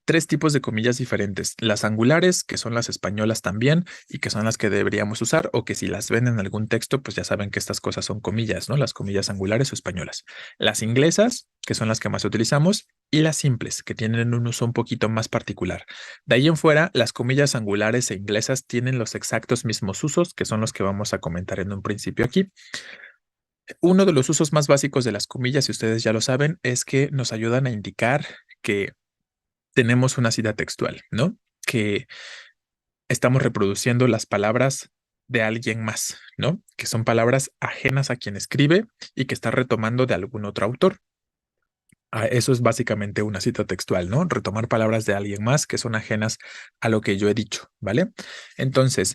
tres tipos de comillas diferentes. Las angulares, que son las españolas también, y que son las que deberíamos usar, o que si las ven en algún texto, pues ya saben que estas cosas son comillas, ¿no? Las comillas angulares o españolas. Las inglesas, que son las que más utilizamos, y las simples, que tienen un uso un poquito más particular. De ahí en fuera, las comillas angulares e inglesas tienen los exactos mismos usos, que son los que vamos a comentar en un principio aquí. Uno de los usos más básicos de las comillas, si ustedes ya lo saben, es que nos ayudan a indicar que tenemos una cita textual, ¿no? Que estamos reproduciendo las palabras de alguien más, ¿no? Que son palabras ajenas a quien escribe y que está retomando de algún otro autor. Eso es básicamente una cita textual, ¿no? Retomar palabras de alguien más que son ajenas a lo que yo he dicho, ¿vale? Entonces,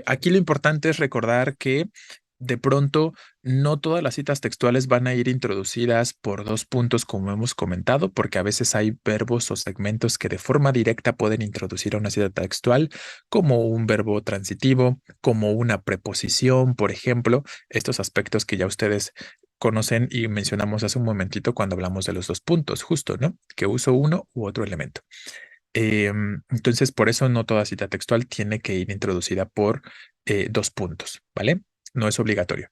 aquí lo importante es recordar que de pronto no todas las citas textuales van a ir introducidas por dos puntos como hemos comentado, porque a veces hay verbos o segmentos que de forma directa pueden introducir a una cita textual, como un verbo transitivo, como una preposición, por ejemplo, estos aspectos que ya ustedes conocen y mencionamos hace un momentito cuando hablamos de los dos puntos, justo, ¿no? Que uso uno u otro elemento. Entonces, por eso no toda cita textual tiene que ir introducida por dos puntos, ¿vale? No es obligatorio.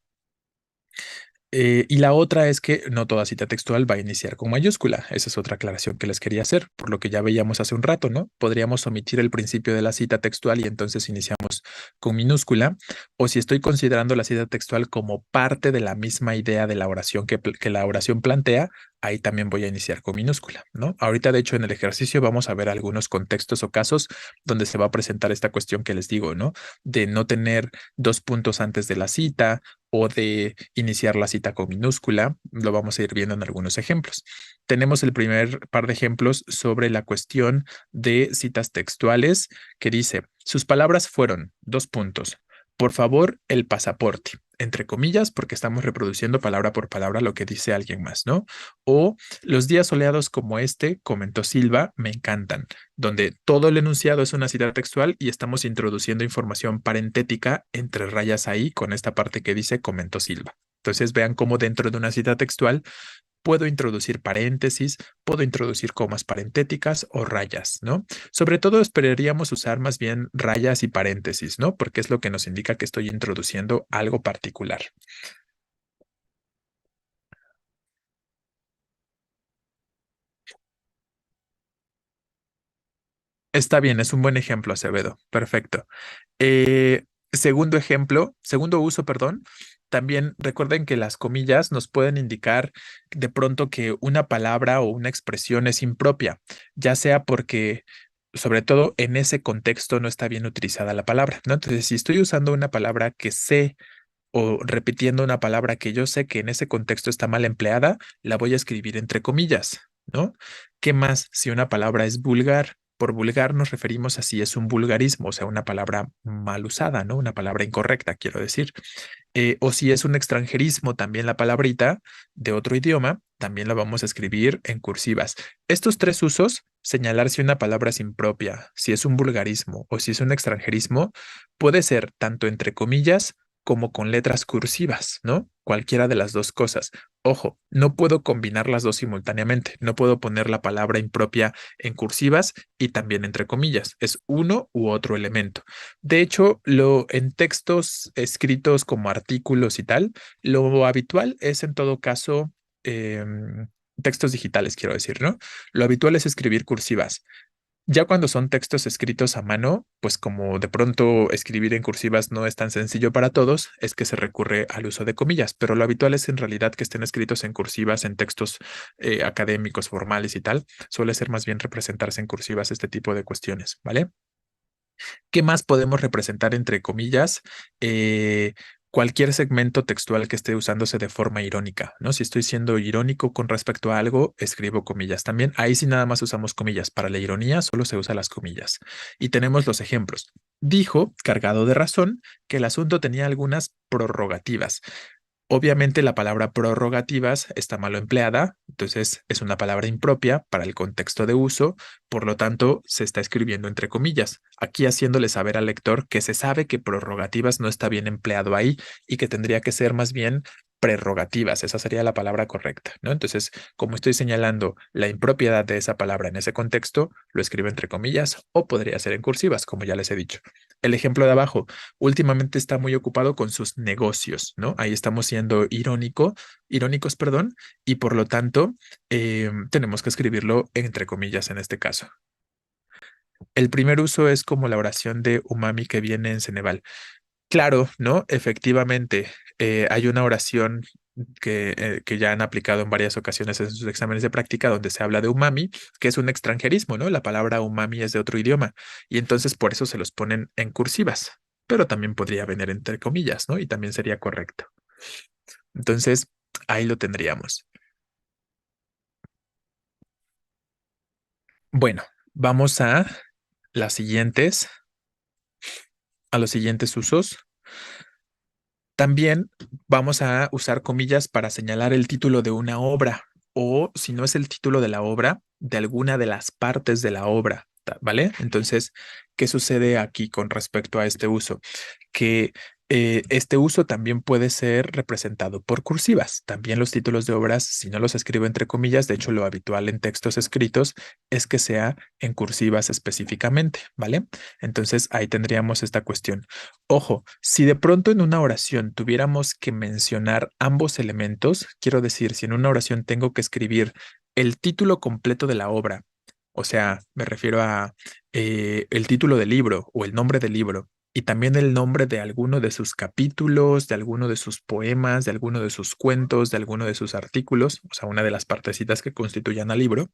Y la otra es que no toda cita textual va a iniciar con mayúscula. Esa es otra aclaración que les quería hacer, por lo que ya veíamos hace un rato, ¿no? Podríamos omitir el principio de la cita textual y entonces iniciamos con minúscula. O si estoy considerando la cita textual como parte de la misma idea de la oración que la oración plantea, ahí también voy a iniciar con minúscula, ¿no? Ahorita, de hecho, en el ejercicio vamos a ver algunos contextos o casos donde se va a presentar esta cuestión que les digo, ¿no? De no tener dos puntos antes de la cita o de iniciar la cita con minúscula. Lo vamos a ir viendo en algunos ejemplos. Tenemos el primer par de ejemplos sobre la cuestión de citas textuales que dice, sus palabras fueron, dos puntos, por favor, el pasaporte, entre comillas, porque estamos reproduciendo palabra por palabra lo que dice alguien más, ¿no? O los días soleados como este, comentó Silva, me encantan, donde todo el enunciado es una cita textual y estamos introduciendo información parentética entre rayas ahí con esta parte que dice comentó Silva. Entonces vean cómo dentro de una cita textual puedo introducir paréntesis, puedo introducir comas parentéticas o rayas, ¿no? Sobre todo esperaríamos usar más bien rayas y paréntesis, ¿no? Porque es lo que nos indica que estoy introduciendo algo particular. Está bien, es un buen ejemplo, Acevedo. Perfecto. Segundo uso, perdón. También recuerden que las comillas nos pueden indicar de pronto que una palabra o una expresión es impropia, ya sea porque, sobre todo en ese contexto, no está bien utilizada la palabra, ¿no? Entonces, si estoy usando una palabra que sé o repitiendo una palabra que yo sé que en ese contexto está mal empleada, la voy a escribir entre comillas, ¿no? ¿Qué más si una palabra es vulgar? Por vulgar nos referimos a si es un vulgarismo, o sea, una palabra mal usada, ¿no? Una palabra incorrecta, quiero decir. O si es un extranjerismo, también la palabrita de otro idioma, también la vamos a escribir en cursivas. Estos tres usos, señalar si una palabra es impropia, si es un vulgarismo o si es un extranjerismo, puede ser tanto entre comillas como con letras cursivas, ¿no? Cualquiera de las dos cosas. Ojo, no puedo combinar las dos simultáneamente. No puedo poner la palabra impropia en cursivas y también entre comillas. Es uno u otro elemento. De hecho, en textos escritos como artículos y tal, lo habitual es en todo caso textos digitales, quiero decir, ¿no? Lo habitual es escribir cursivas. Ya cuando son textos escritos a mano, pues como de pronto escribir en cursivas no es tan sencillo para todos, es que se recurre al uso de comillas, pero lo habitual es en realidad que estén escritos en cursivas en textos académicos, formales y tal. Suele ser más bien representarse en cursivas este tipo de cuestiones, ¿vale? ¿Qué más podemos representar entre comillas? Eh, Cualquier segmento textual que esté usándose de forma irónica, ¿no? Si estoy siendo irónico con respecto a algo, escribo comillas también. Ahí sí nada más usamos comillas. Para la ironía solo se usa las comillas. Y tenemos los ejemplos. Dijo, cargado de razón, que el asunto tenía algunas prorrogativas. Obviamente la palabra prorrogativas está mal empleada, entonces es una palabra impropia para el contexto de uso, por lo tanto se está escribiendo entre comillas, aquí haciéndole saber al lector que se sabe que prorrogativas no está bien empleado ahí y que tendría que ser más bien prerrogativas, esa sería la palabra correcta, ¿no? Entonces, como estoy señalando la impropiedad de esa palabra en ese contexto, lo escribo entre comillas o podría ser en cursivas, como ya les he dicho. El ejemplo de abajo últimamente está muy ocupado con sus negocios, ¿no? Ahí estamos siendo irónicos, perdón, y por lo tanto tenemos que escribirlo entre comillas en este caso. El primer uso es como la oración de umami que viene en Ceneval. Claro, ¿no? Efectivamente, hay una oración que ya han aplicado en varias ocasiones en sus exámenes de práctica donde se habla de umami, que es un extranjerismo, ¿no? La palabra umami es de otro idioma y entonces por eso se los ponen en cursivas, pero también podría venir entre comillas, ¿no? Y también sería correcto. Entonces, ahí lo tendríamos. Bueno, vamos las siguientes, a los siguientes usos. También vamos a usar comillas para señalar el título de una obra o si no es el título de la obra, de alguna de las partes de la obra, ¿vale? Entonces, ¿qué sucede aquí con respecto a este uso? Que este uso también puede ser representado por cursivas. También los títulos de obras, si no los escribo entre comillas, de hecho lo habitual en textos escritos es que sea en cursivas específicamente, ¿vale? Entonces ahí tendríamos esta cuestión. Ojo, si de pronto en una oración tuviéramos que mencionar ambos elementos, quiero decir, si en una oración tengo que escribir el título completo de la obra, o sea, me refiero a el título del libro o el nombre del libro, y también el nombre de alguno de sus capítulos, de alguno de sus poemas, de alguno de sus cuentos, de alguno de sus artículos, o sea, una de las partecitas que constituyan al libro,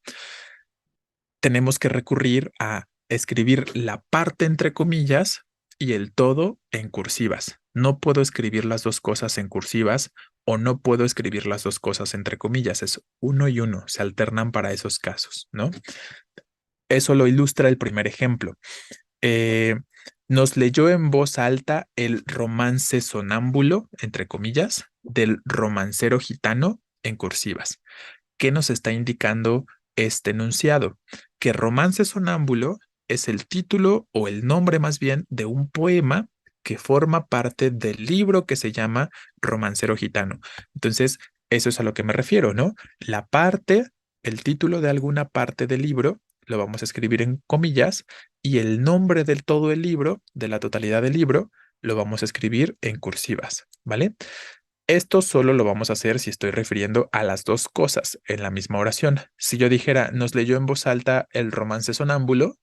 tenemos que recurrir a escribir la parte entre comillas y el todo en cursivas. No puedo escribir las dos cosas en cursivas o no puedo escribir las dos cosas entre comillas. Es uno y uno, se alternan para esos casos, ¿no? Eso lo ilustra el primer ejemplo. Eh, Nos leyó en voz alta el romance sonámbulo, entre comillas, del romancero gitano en cursivas. ¿Qué nos está indicando este enunciado? Que Romance Sonámbulo es el título o el nombre más bien de un poema que forma parte del libro que se llama Romancero Gitano. Entonces, eso es a lo que me refiero, ¿no? La parte, el título de alguna parte del libro, lo vamos a escribir en comillas y el nombre del todo el libro, de la totalidad del libro, lo vamos a escribir en cursivas, ¿vale? Esto solo lo vamos a hacer si estoy refiriendo a las dos cosas en la misma oración. Si yo dijera, nos leyó en voz alta el romance sonámbulo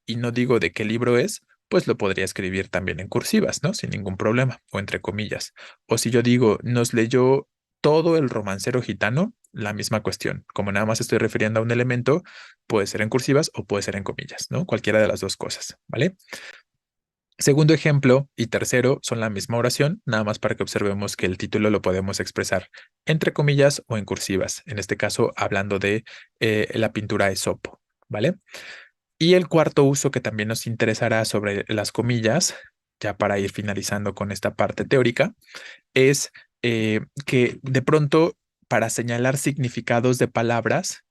y no digo de qué libro es, pues lo podría escribir también en cursivas, ¿no? Sin ningún problema, o entre comillas. O si yo digo, nos leyó todo el romancero gitano, la misma cuestión. Como nada más estoy refiriendo a un elemento, puede ser en cursivas o puede ser en comillas, ¿no? Cualquiera de las dos cosas, ¿vale? Segundo ejemplo y tercero son la misma oración, nada más para que observemos que el título lo podemos expresar entre comillas o en cursivas, en este caso hablando de la pintura Esopo, ¿vale? Y el cuarto uso que también nos interesará sobre las comillas, ya para ir finalizando con esta parte teórica, es que de pronto para señalar significados de palabras,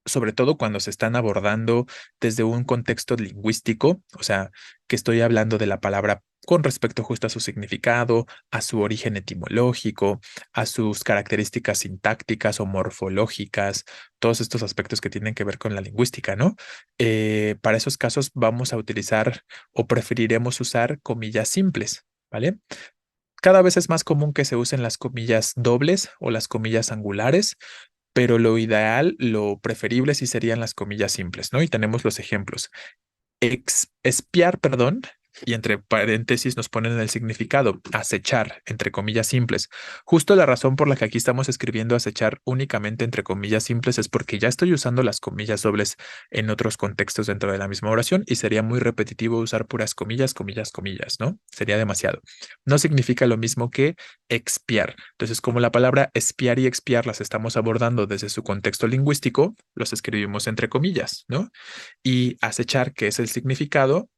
sobre todo cuando se están abordando desde un contexto lingüístico, o sea, que estoy hablando de la palabra con respecto justo a su significado, a su origen etimológico, a sus características sintácticas o morfológicas, todos estos aspectos que tienen que ver con la lingüística, ¿no? Para esos casos vamos a utilizar o preferiremos usar comillas simples, ¿vale? Cada vez es más común que se usen las comillas dobles o las comillas angulares, pero lo ideal, lo preferible sí serían las comillas simples, ¿no? Y tenemos los ejemplos. Espiar, perdón, y entre paréntesis nos ponen el significado, acechar, entre comillas simples. Justo la razón por la que aquí estamos escribiendo acechar únicamente entre comillas simples es porque ya estoy usando las comillas dobles en otros contextos dentro de la misma oración y sería muy repetitivo usar puras comillas, comillas, comillas, ¿no? Sería demasiado. No significa lo mismo que expiar. Entonces, como la palabra espiar y expiar las estamos abordando desde su contexto lingüístico, los escribimos entre comillas, ¿no? Y acechar, que es el significado,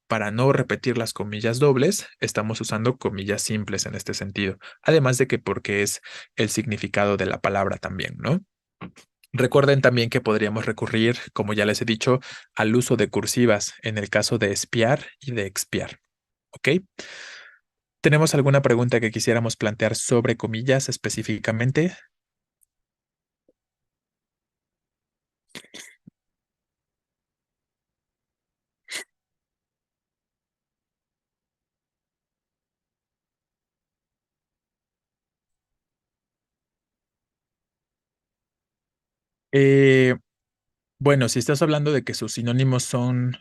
para no repetir las comillas dobles, estamos usando comillas simples en este sentido. Además de que porque es el significado de la palabra también, ¿no? Recuerden también que podríamos recurrir, como ya les he dicho, al uso de cursivas en el caso de espiar y de expiar. ¿Ok? ¿Tenemos alguna pregunta que quisiéramos plantear sobre comillas específicamente? Eh, Bueno, si estás hablando de que sus sinónimos son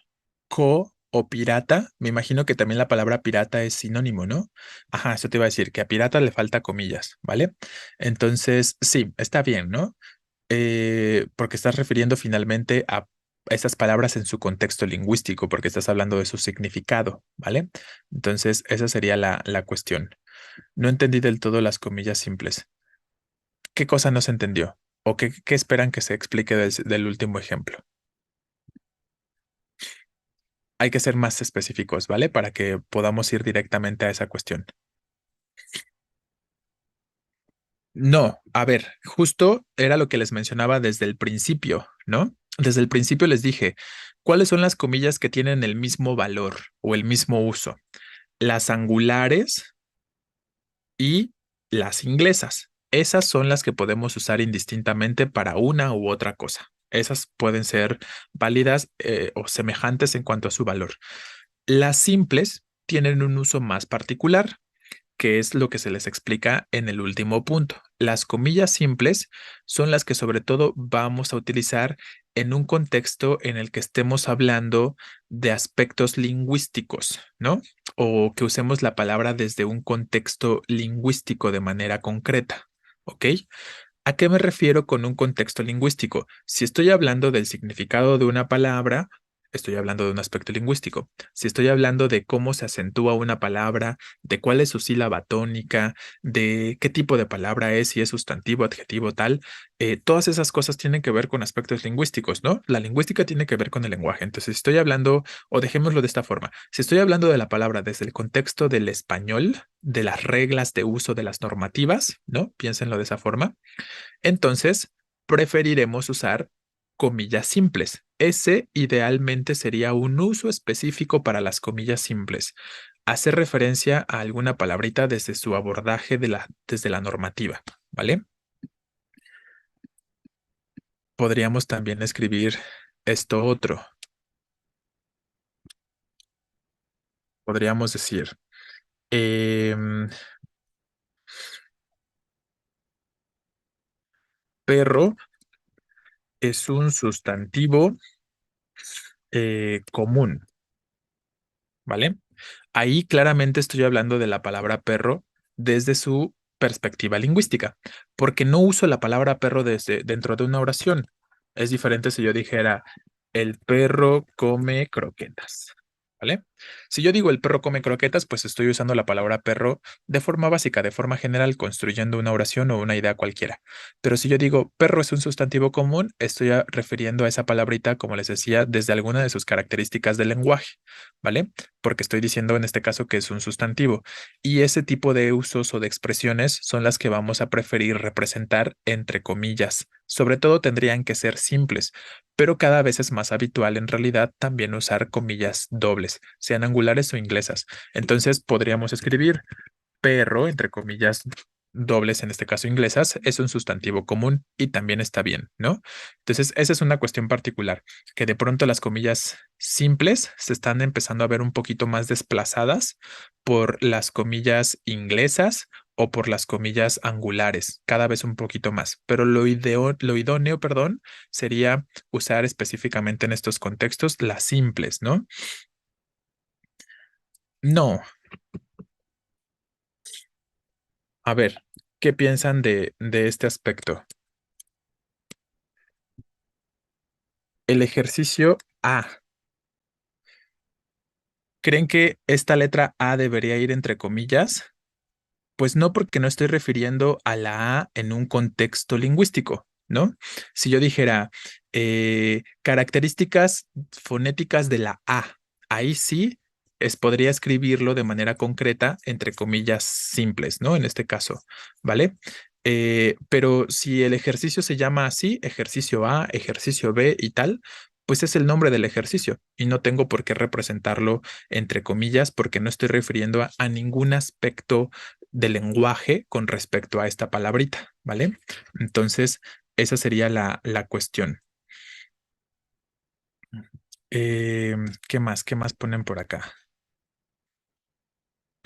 co o pirata, me imagino que también la palabra pirata es sinónimo, ¿no? Ajá, eso te iba a decir, que a pirata le falta comillas, ¿vale? Entonces, sí, está bien, ¿no? Porque estás refiriendo finalmente a esas palabras en su contexto lingüístico, porque estás hablando de su significado, ¿vale? Entonces, esa sería la cuestión. No entendí del todo las comillas simples. ¿Qué cosa no se entendió? ¿O qué esperan que se explique del último ejemplo? Hay que ser más específicos, ¿vale? Para que podamos ir directamente a esa cuestión. No, a ver, justo era lo que les mencionaba desde el principio, ¿no? Desde el principio les dije, ¿cuáles son las comillas que tienen el mismo valor o el mismo uso? Las angulares y las inglesas. Esas son las que podemos usar indistintamente para una u otra cosa. Esas pueden ser válidas o semejantes en cuanto a su valor. Las simples tienen un uso más particular, que es lo que se les explica en el último punto. Las comillas simples son las que sobre todo vamos a utilizar en un contexto en el que estemos hablando de aspectos lingüísticos, ¿no? O que usemos la palabra desde un contexto lingüístico de manera concreta, ¿ok? ¿A qué me refiero con un contexto lingüístico? Si estoy hablando del significado de una palabra, estoy hablando de un aspecto lingüístico. Si estoy hablando de cómo se acentúa una palabra, de cuál es su sílaba tónica, de qué tipo de palabra es, si es sustantivo, adjetivo, tal, todas esas cosas tienen que ver con aspectos lingüísticos, ¿no? La lingüística tiene que ver con el lenguaje. Entonces, si estoy hablando, o dejémoslo de esta forma, si estoy hablando de la palabra desde el contexto del español, de las reglas de uso de las normativas, ¿no? Piénsenlo de esa forma, entonces, preferiremos usar comillas simples. Ese idealmente sería un uso específico para las comillas simples. Hacer referencia a alguna palabrita desde su abordaje desde la normativa, ¿vale? Podríamos también escribir esto otro. Podríamos decir, em, perro es un sustantivo común, ¿vale? Ahí claramente estoy hablando de la palabra perro desde su perspectiva lingüística, porque no uso la palabra perro desde dentro de una oración. Es diferente si yo dijera el perro come croquetas, ¿vale? Si yo digo el perro come croquetas, pues estoy usando la palabra perro de forma básica, de forma general, construyendo una oración o una idea cualquiera. Pero si yo digo perro es un sustantivo común, estoy refiriendo a esa palabrita, como les decía, desde alguna de sus características del lenguaje, ¿vale? Porque estoy diciendo en este caso que es un sustantivo. Y ese tipo de usos o de expresiones son las que vamos a preferir representar entre comillas. Sobre todo tendrían que ser simples, pero cada vez es más habitual en realidad también usar comillas dobles, sean angulares o inglesas. Entonces podríamos escribir perro, entre comillas, dobles, en este caso inglesas, es un sustantivo común y también está bien, ¿no? Entonces, esa es una cuestión particular, que de pronto las comillas simples se están empezando a ver un poquito más desplazadas por las comillas inglesas o por las comillas angulares, cada vez un poquito más. Pero lo idóneo, perdón, sería usar específicamente en estos contextos las simples, ¿no? No, a ver, ¿qué piensan de este aspecto? El ejercicio A. ¿Creen que esta letra A debería ir entre comillas? Pues no, porque no estoy refiriendo a la A en un contexto lingüístico, ¿no? Si yo dijera características fonéticas de la A, ahí sí podría escribirlo de manera concreta entre comillas simples, ¿no? En este caso, ¿vale? Pero si el ejercicio se llama así, ejercicio A, ejercicio B y tal, pues es el nombre del ejercicio y no tengo por qué representarlo entre comillas porque no estoy refiriendo a ningún aspecto de lenguaje con respecto a esta palabrita, ¿vale? Entonces, esa sería la cuestión. ¿Qué más? ¿Qué más ponen por acá?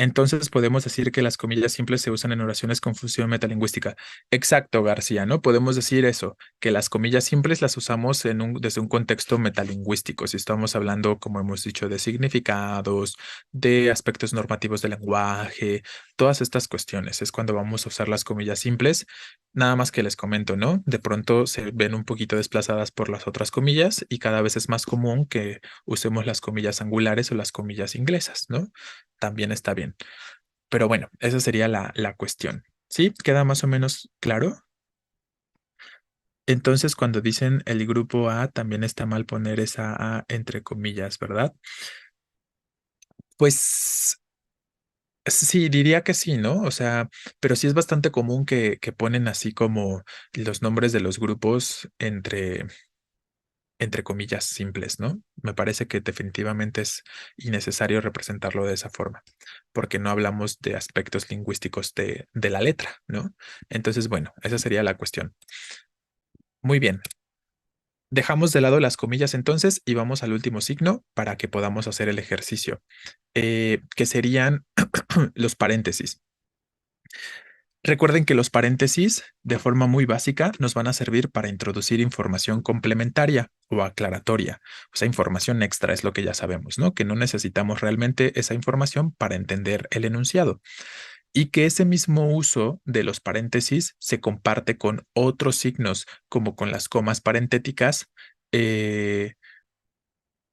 Entonces podemos decir que las comillas simples se usan en oraciones con función metalingüística. Exacto, García, ¿no? Podemos decir eso, que las comillas simples las usamos desde un contexto metalingüístico. Si estamos hablando, como hemos dicho, de significados, de aspectos normativos del lenguaje, todas estas cuestiones, es cuando vamos a usar las comillas simples. Nada más que les comento, ¿no? De pronto se ven un poquito desplazadas por las otras comillas y cada vez es más común que usemos las comillas angulares o las comillas inglesas, ¿no? También está bien. Pero bueno, esa sería la cuestión. ¿Sí? ¿Queda más o menos claro? Entonces, cuando dicen el grupo A, también está mal poner esa A entre comillas, ¿verdad? Pues sí, diría que sí, ¿no? O sea, pero sí es bastante común que ponen así como los nombres de los grupos entre comillas simples, ¿no? Me parece que definitivamente es innecesario representarlo de esa forma, porque no hablamos de aspectos lingüísticos de la letra, ¿no? Entonces, bueno, esa sería la cuestión. Muy bien. Dejamos de lado las comillas entonces y vamos al último signo para que podamos hacer el ejercicio, que serían los paréntesis. Recuerden que los paréntesis, de forma muy básica, nos van a servir para introducir información complementaria o aclaratoria. O sea, información extra es lo que ya sabemos, ¿no? Que no necesitamos realmente esa información para entender el enunciado. Y que ese mismo uso de los paréntesis se comparte con otros signos, como con las comas parentéticas, eh,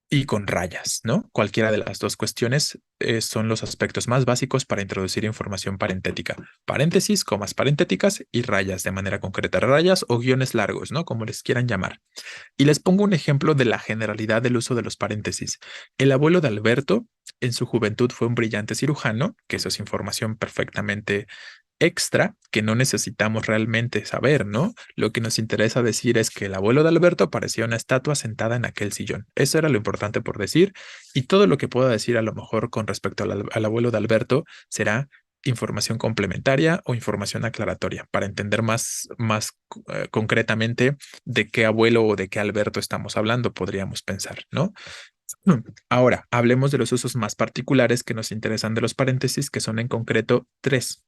y con rayas, ¿no? Cualquiera de las dos cuestiones son los aspectos más básicos para introducir información parentética. Paréntesis, comas parentéticas y rayas de manera concreta, rayas o guiones largos, ¿no? Como les quieran llamar. Y les pongo un ejemplo de la generalidad del uso de los paréntesis. El abuelo de Alberto en su juventud fue un brillante cirujano, que eso es información perfectamente extra que no necesitamos realmente saber, ¿no? Lo que nos interesa decir es que el abuelo de Alberto parecía una estatua sentada en aquel sillón. Eso era lo importante por decir y todo lo que pueda decir a lo mejor con respecto al abuelo de Alberto será información complementaria o información aclaratoria para entender más concretamente de qué abuelo o de qué Alberto estamos hablando, podríamos pensar, ¿no? Ahora, hablemos de los usos más particulares que nos interesan de los paréntesis, que son en concreto tres.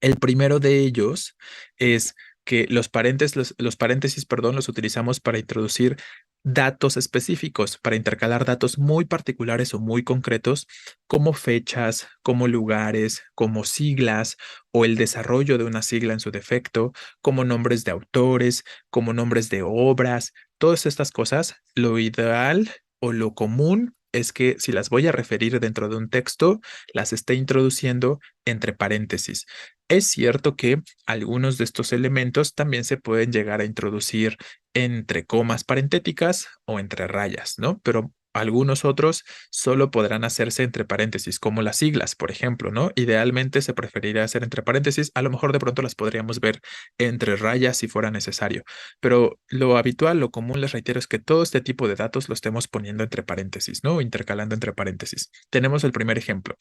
El primero de ellos es que los paréntesis, perdón, los utilizamos para introducir datos específicos, para intercalar datos muy particulares o muy concretos, como fechas, como lugares, como siglas o el desarrollo de una sigla en su defecto, como nombres de autores, como nombres de obras, todas estas cosas. Lo ideal o lo común es que si las voy a referir dentro de un texto, las esté introduciendo entre paréntesis. Es cierto que algunos de estos elementos también se pueden llegar a introducir entre comas parentéticas o entre rayas, ¿no? Pero Algunos otros solo podrán hacerse entre paréntesis, como las siglas, por ejemplo, ¿no? Idealmente se preferiría hacer entre paréntesis, a lo mejor de pronto las podríamos ver entre rayas si fuera necesario, pero lo habitual, lo común, les reitero, es que todo este tipo de datos lo estemos poniendo entre paréntesis, ¿no? Intercalando entre paréntesis. Tenemos el primer ejemplo.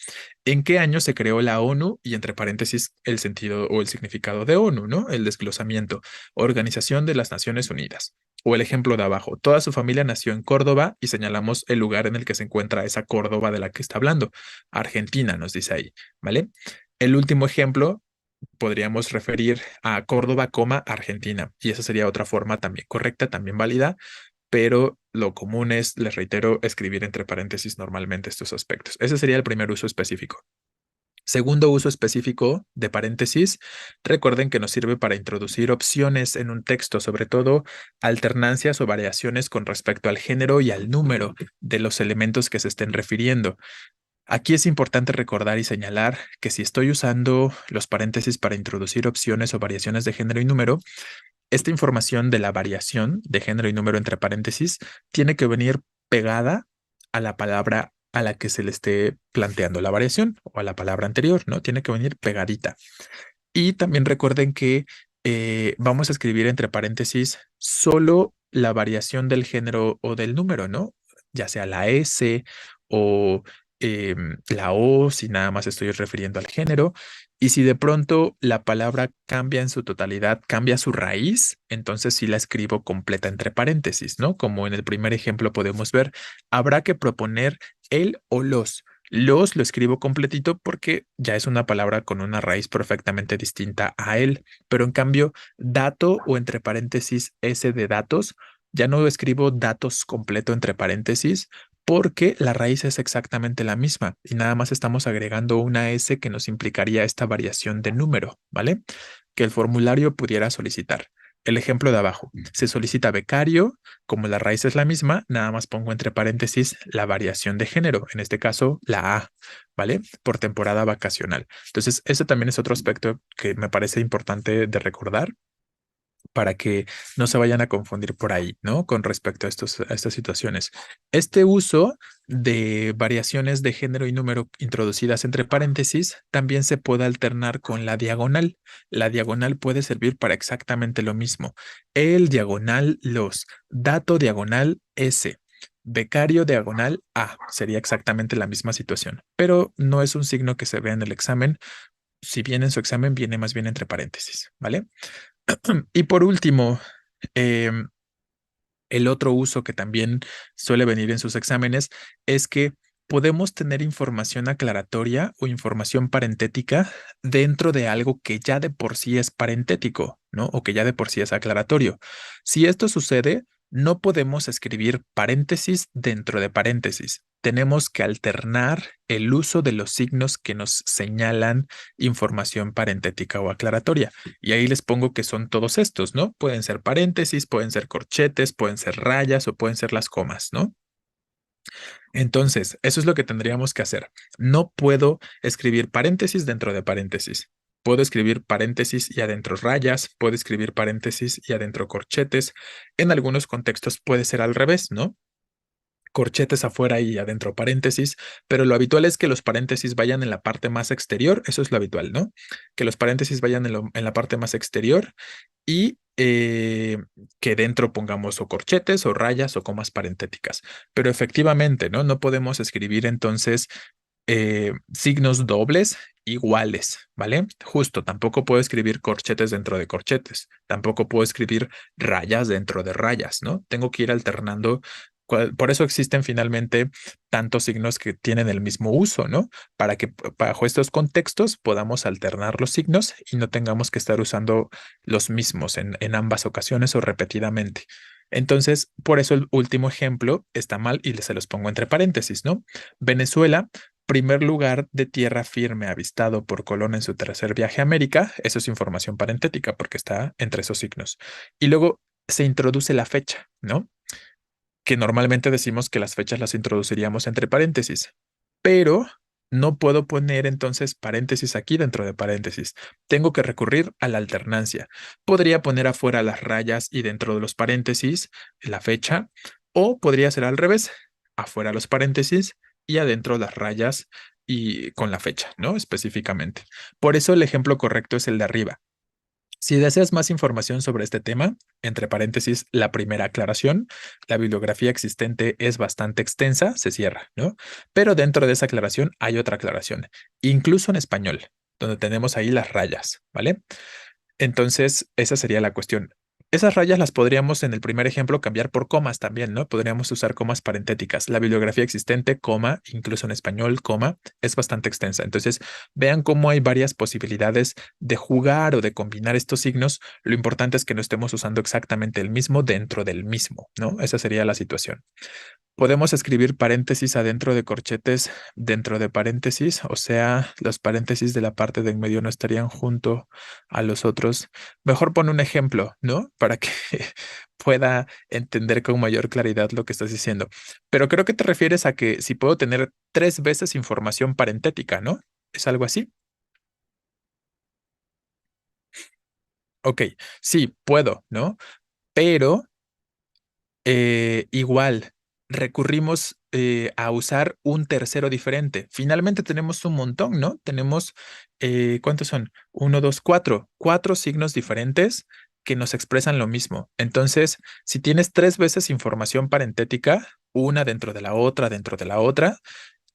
¿En qué año se creó la ONU? Y entre paréntesis el sentido o el significado de ONU, ¿no? El desglosamiento. Organización de las Naciones Unidas. O el ejemplo de abajo, toda su familia nació en Córdoba y señalamos el lugar en el que se encuentra esa Córdoba de la que está hablando. Argentina, nos dice ahí, ¿vale? El último ejemplo podríamos referir a Córdoba, Argentina. Y esa sería otra forma también correcta, también válida, pero lo común es, les reitero, escribir entre paréntesis normalmente estos aspectos. Ese sería el primer uso específico. Segundo uso específico de paréntesis, recuerden que nos sirve para introducir opciones en un texto, sobre todo alternancias o variaciones con respecto al género y al número de los elementos que se estén refiriendo. Aquí es importante recordar y señalar que si estoy usando los paréntesis para introducir opciones o variaciones de género y número, esta información de la variación de género y número entre paréntesis tiene que venir pegada a la palabra a la que se le esté planteando la variación o a la palabra anterior, ¿no? Tiene que venir pegadita. Y también recuerden que vamos a escribir entre paréntesis solo la variación del género o del número, ¿no? Ya sea la S o la O, si nada más estoy refiriendo al género. Y si de pronto la palabra cambia en su totalidad, cambia su raíz, entonces sí la escribo completa entre paréntesis, ¿no? Como en el primer ejemplo podemos ver, habrá que proponer el o los. Los lo escribo completito porque ya es una palabra con una raíz perfectamente distinta a él, pero en cambio, dato o entre paréntesis S de datos, ya no escribo datos completo entre paréntesis porque la raíz es exactamente la misma y nada más estamos agregando una S que nos implicaría esta variación de número, ¿vale? Que el formulario pudiera solicitar. El ejemplo de abajo, se solicita becario, como la raíz es la misma, nada más pongo entre paréntesis la variación de género, en este caso la A, ¿vale? Por temporada vacacional. Entonces, ese también es otro aspecto que me parece importante de recordar para que no se vayan a confundir por ahí, ¿no? Con respecto a estas situaciones. Este uso de variaciones de género y número introducidas entre paréntesis también se puede alternar con la diagonal. La diagonal puede servir para exactamente lo mismo. El diagonal los, dato diagonal S. Becario diagonal A sería exactamente la misma situación, pero no es un signo que se vea en el examen. Si bien en su examen viene más bien entre paréntesis, ¿vale? Y por último, em, el otro uso que también suele venir en sus exámenes es que podemos tener información aclaratoria o información parentética dentro de algo que ya de por sí es parentético, ¿no? O que ya de por sí es aclaratorio. Si esto sucede, no podemos escribir paréntesis dentro de paréntesis. Tenemos que alternar el uso de los signos que nos señalan información parentética o aclaratoria. Y ahí les pongo que son todos estos, ¿no? Pueden ser paréntesis, pueden ser corchetes, pueden ser rayas o pueden ser las comas, ¿no? Entonces, eso es lo que tendríamos que hacer. No puedo escribir paréntesis dentro de paréntesis. Puedo escribir paréntesis y adentro rayas, puedo escribir paréntesis y adentro corchetes. En algunos contextos puede ser al revés, ¿no? Corchetes afuera y adentro paréntesis, pero lo habitual es que los paréntesis vayan en la parte más exterior, eso es lo habitual, ¿no? Que los paréntesis vayan en la parte más exterior y que dentro pongamos o corchetes o rayas o comas parentéticas. Pero efectivamente, ¿no? No podemos escribir entonces signos dobles iguales, ¿vale? Justo, tampoco puedo escribir corchetes dentro de corchetes, tampoco puedo escribir rayas dentro de rayas, ¿no? Tengo que ir alternando. Por eso existen finalmente tantos signos que tienen el mismo uso, ¿no? Para que bajo estos contextos podamos alternar los signos y no tengamos que estar usando los mismos en ambas ocasiones o repetidamente. Entonces, por eso el último ejemplo está mal y se los pongo entre paréntesis, ¿no? Venezuela, primer lugar de tierra firme avistado por Colón en su tercer viaje a América. Eso es información parentética porque está entre esos signos. Y luego se introduce la fecha, ¿no? Que normalmente decimos que las fechas las introduciríamos entre paréntesis, pero no puedo poner entonces paréntesis aquí dentro de paréntesis. Tengo que recurrir a la alternancia. Podría poner afuera las rayas y dentro de los paréntesis la fecha, o podría ser al revés. afuera los paréntesis y adentro las rayas y con la fecha, ¿no? Específicamente. Por eso el ejemplo correcto es el de arriba. Si deseas más información sobre este tema, entre paréntesis, la primera aclaración, la bibliografía existente es bastante extensa, se cierra, ¿no? Pero dentro de esa aclaración hay otra aclaración, incluso en español, donde tenemos ahí las rayas, ¿vale? Entonces, esa sería la cuestión. Esas rayas las podríamos en el primer ejemplo cambiar por comas también, ¿no? Podríamos usar comas parentéticas. La bibliografía existente, coma, incluso en español, coma, es bastante extensa. Entonces, vean cómo hay varias posibilidades de jugar o de combinar estos signos. Lo importante es que no estemos usando exactamente el mismo dentro del mismo, ¿no? Esa sería la situación. Podemos escribir paréntesis adentro de corchetes dentro de paréntesis, o sea, los paréntesis de la parte de en medio no estarían junto a los otros. Mejor pon un ejemplo, ¿no? Para que pueda entender con mayor claridad lo que estás diciendo. Pero creo que te refieres a que si puedo tener tres veces información parentética, ¿no? ¿Es algo así? Ok, sí, puedo, ¿no? Pero igual, recurrimos a usar un tercero diferente. Finalmente tenemos un montón, ¿no? Tenemos, ¿cuántos son? Uno, dos, cuatro. Cuatro signos diferentes que nos expresan lo mismo. Entonces, si tienes tres veces información parentética, una dentro de la otra,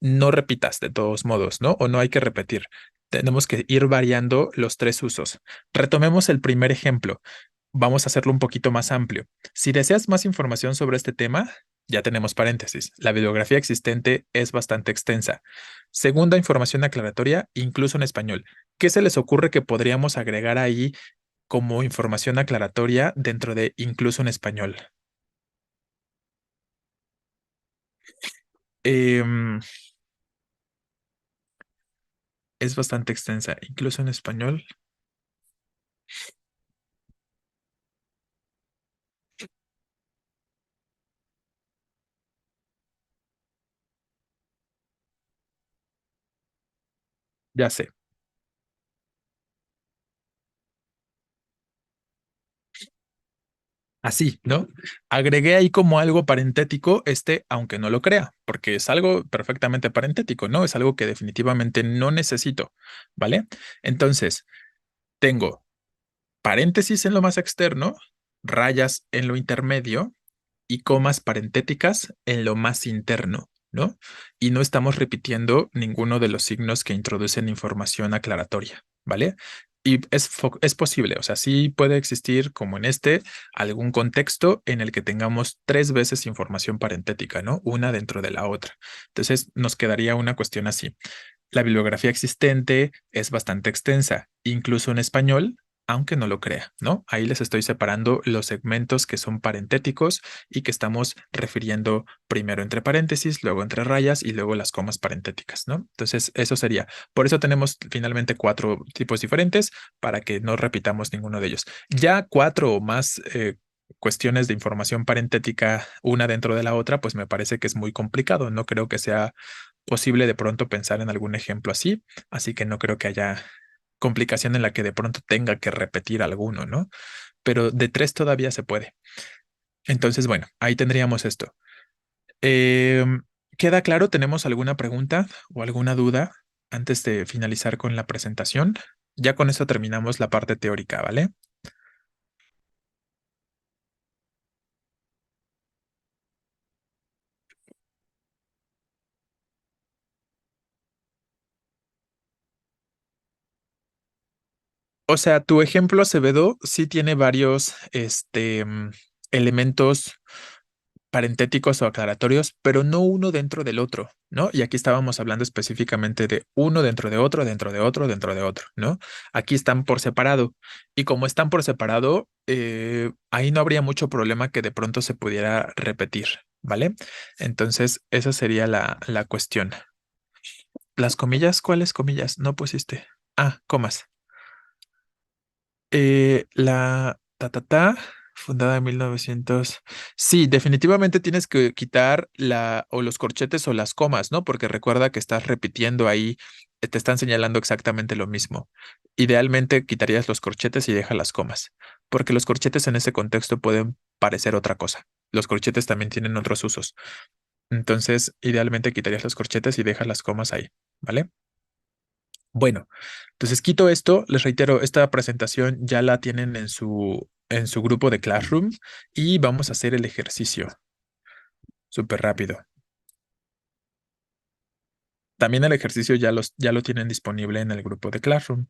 no repitas de todos modos, ¿no? O no hay que repetir. Tenemos que ir variando los tres usos. Retomemos el primer ejemplo. Vamos a hacerlo un poquito más amplio. Si deseas más información sobre este tema, ya tenemos paréntesis. La bibliografía existente es bastante extensa. Segunda información aclaratoria, incluso en español. ¿Qué se les ocurre que podríamos agregar ahí como información aclaratoria dentro de incluso en español? Em, es bastante extensa, incluso en español. Ya sé. Así, ¿no? Agregué ahí como algo parentético aunque no lo crea, porque es algo perfectamente parentético, ¿no? Es algo que definitivamente no necesito, ¿vale? Entonces, tengo paréntesis en lo más externo, rayas en lo intermedio y comas parentéticas en lo más interno, ¿no? Y no estamos repitiendo ninguno de los signos que introducen información aclaratoria, ¿vale? Y es posible, o sea, sí puede existir, como en algún contexto en el que tengamos tres veces información parentética, ¿no? Una dentro de la otra. Entonces, nos quedaría una cuestión así. La bibliografía existente es bastante extensa, incluso en español, aunque no lo crea, ¿no? Ahí les estoy separando los segmentos que son parentéticos y que estamos refiriendo primero entre paréntesis, luego entre rayas y luego las comas parentéticas, ¿no? Entonces, eso sería. Por eso tenemos finalmente cuatro tipos diferentes para que no repitamos ninguno de ellos. Ya cuatro o más cuestiones de información parentética, una dentro de la otra, pues me parece que es muy complicado. No creo que sea posible de pronto pensar en algún ejemplo así que no creo que haya complicación en la que de pronto tenga que repetir alguno, ¿no? Pero de tres todavía se puede. Entonces, bueno, ahí tendríamos esto. Em, ¿Queda claro? ¿Tenemos alguna pregunta o alguna duda antes de finalizar con la presentación? Ya con eso terminamos la parte teórica, ¿vale? O sea, tu ejemplo Acevedo sí tiene varios, elementos parentéticos o aclaratorios, pero no uno dentro del otro, ¿no? Y aquí estábamos hablando específicamente de uno dentro de otro, dentro de otro, dentro de otro, ¿no? Aquí están por separado. Y como están por separado, ahí no habría mucho problema que de pronto se pudiera repetir, ¿vale? Entonces, esa sería la cuestión. ¿Las comillas? ¿Cuáles comillas? No pusiste. Ah, comas. Fundada en 1900. Sí, definitivamente tienes que quitar o los corchetes o las comas, ¿no? Porque recuerda que estás repitiendo ahí, te están señalando exactamente lo mismo. Idealmente quitarías los corchetes y deja las comas, porque los corchetes en ese contexto pueden parecer otra cosa. Los corchetes también tienen otros usos. Entonces, idealmente quitarías los corchetes y dejas las comas ahí, ¿vale? Bueno, entonces quito esto. Les reitero, esta presentación ya la tienen en su grupo de Classroom y vamos a hacer el ejercicio súper rápido. También el ejercicio ya lo tienen disponible en el grupo de Classroom.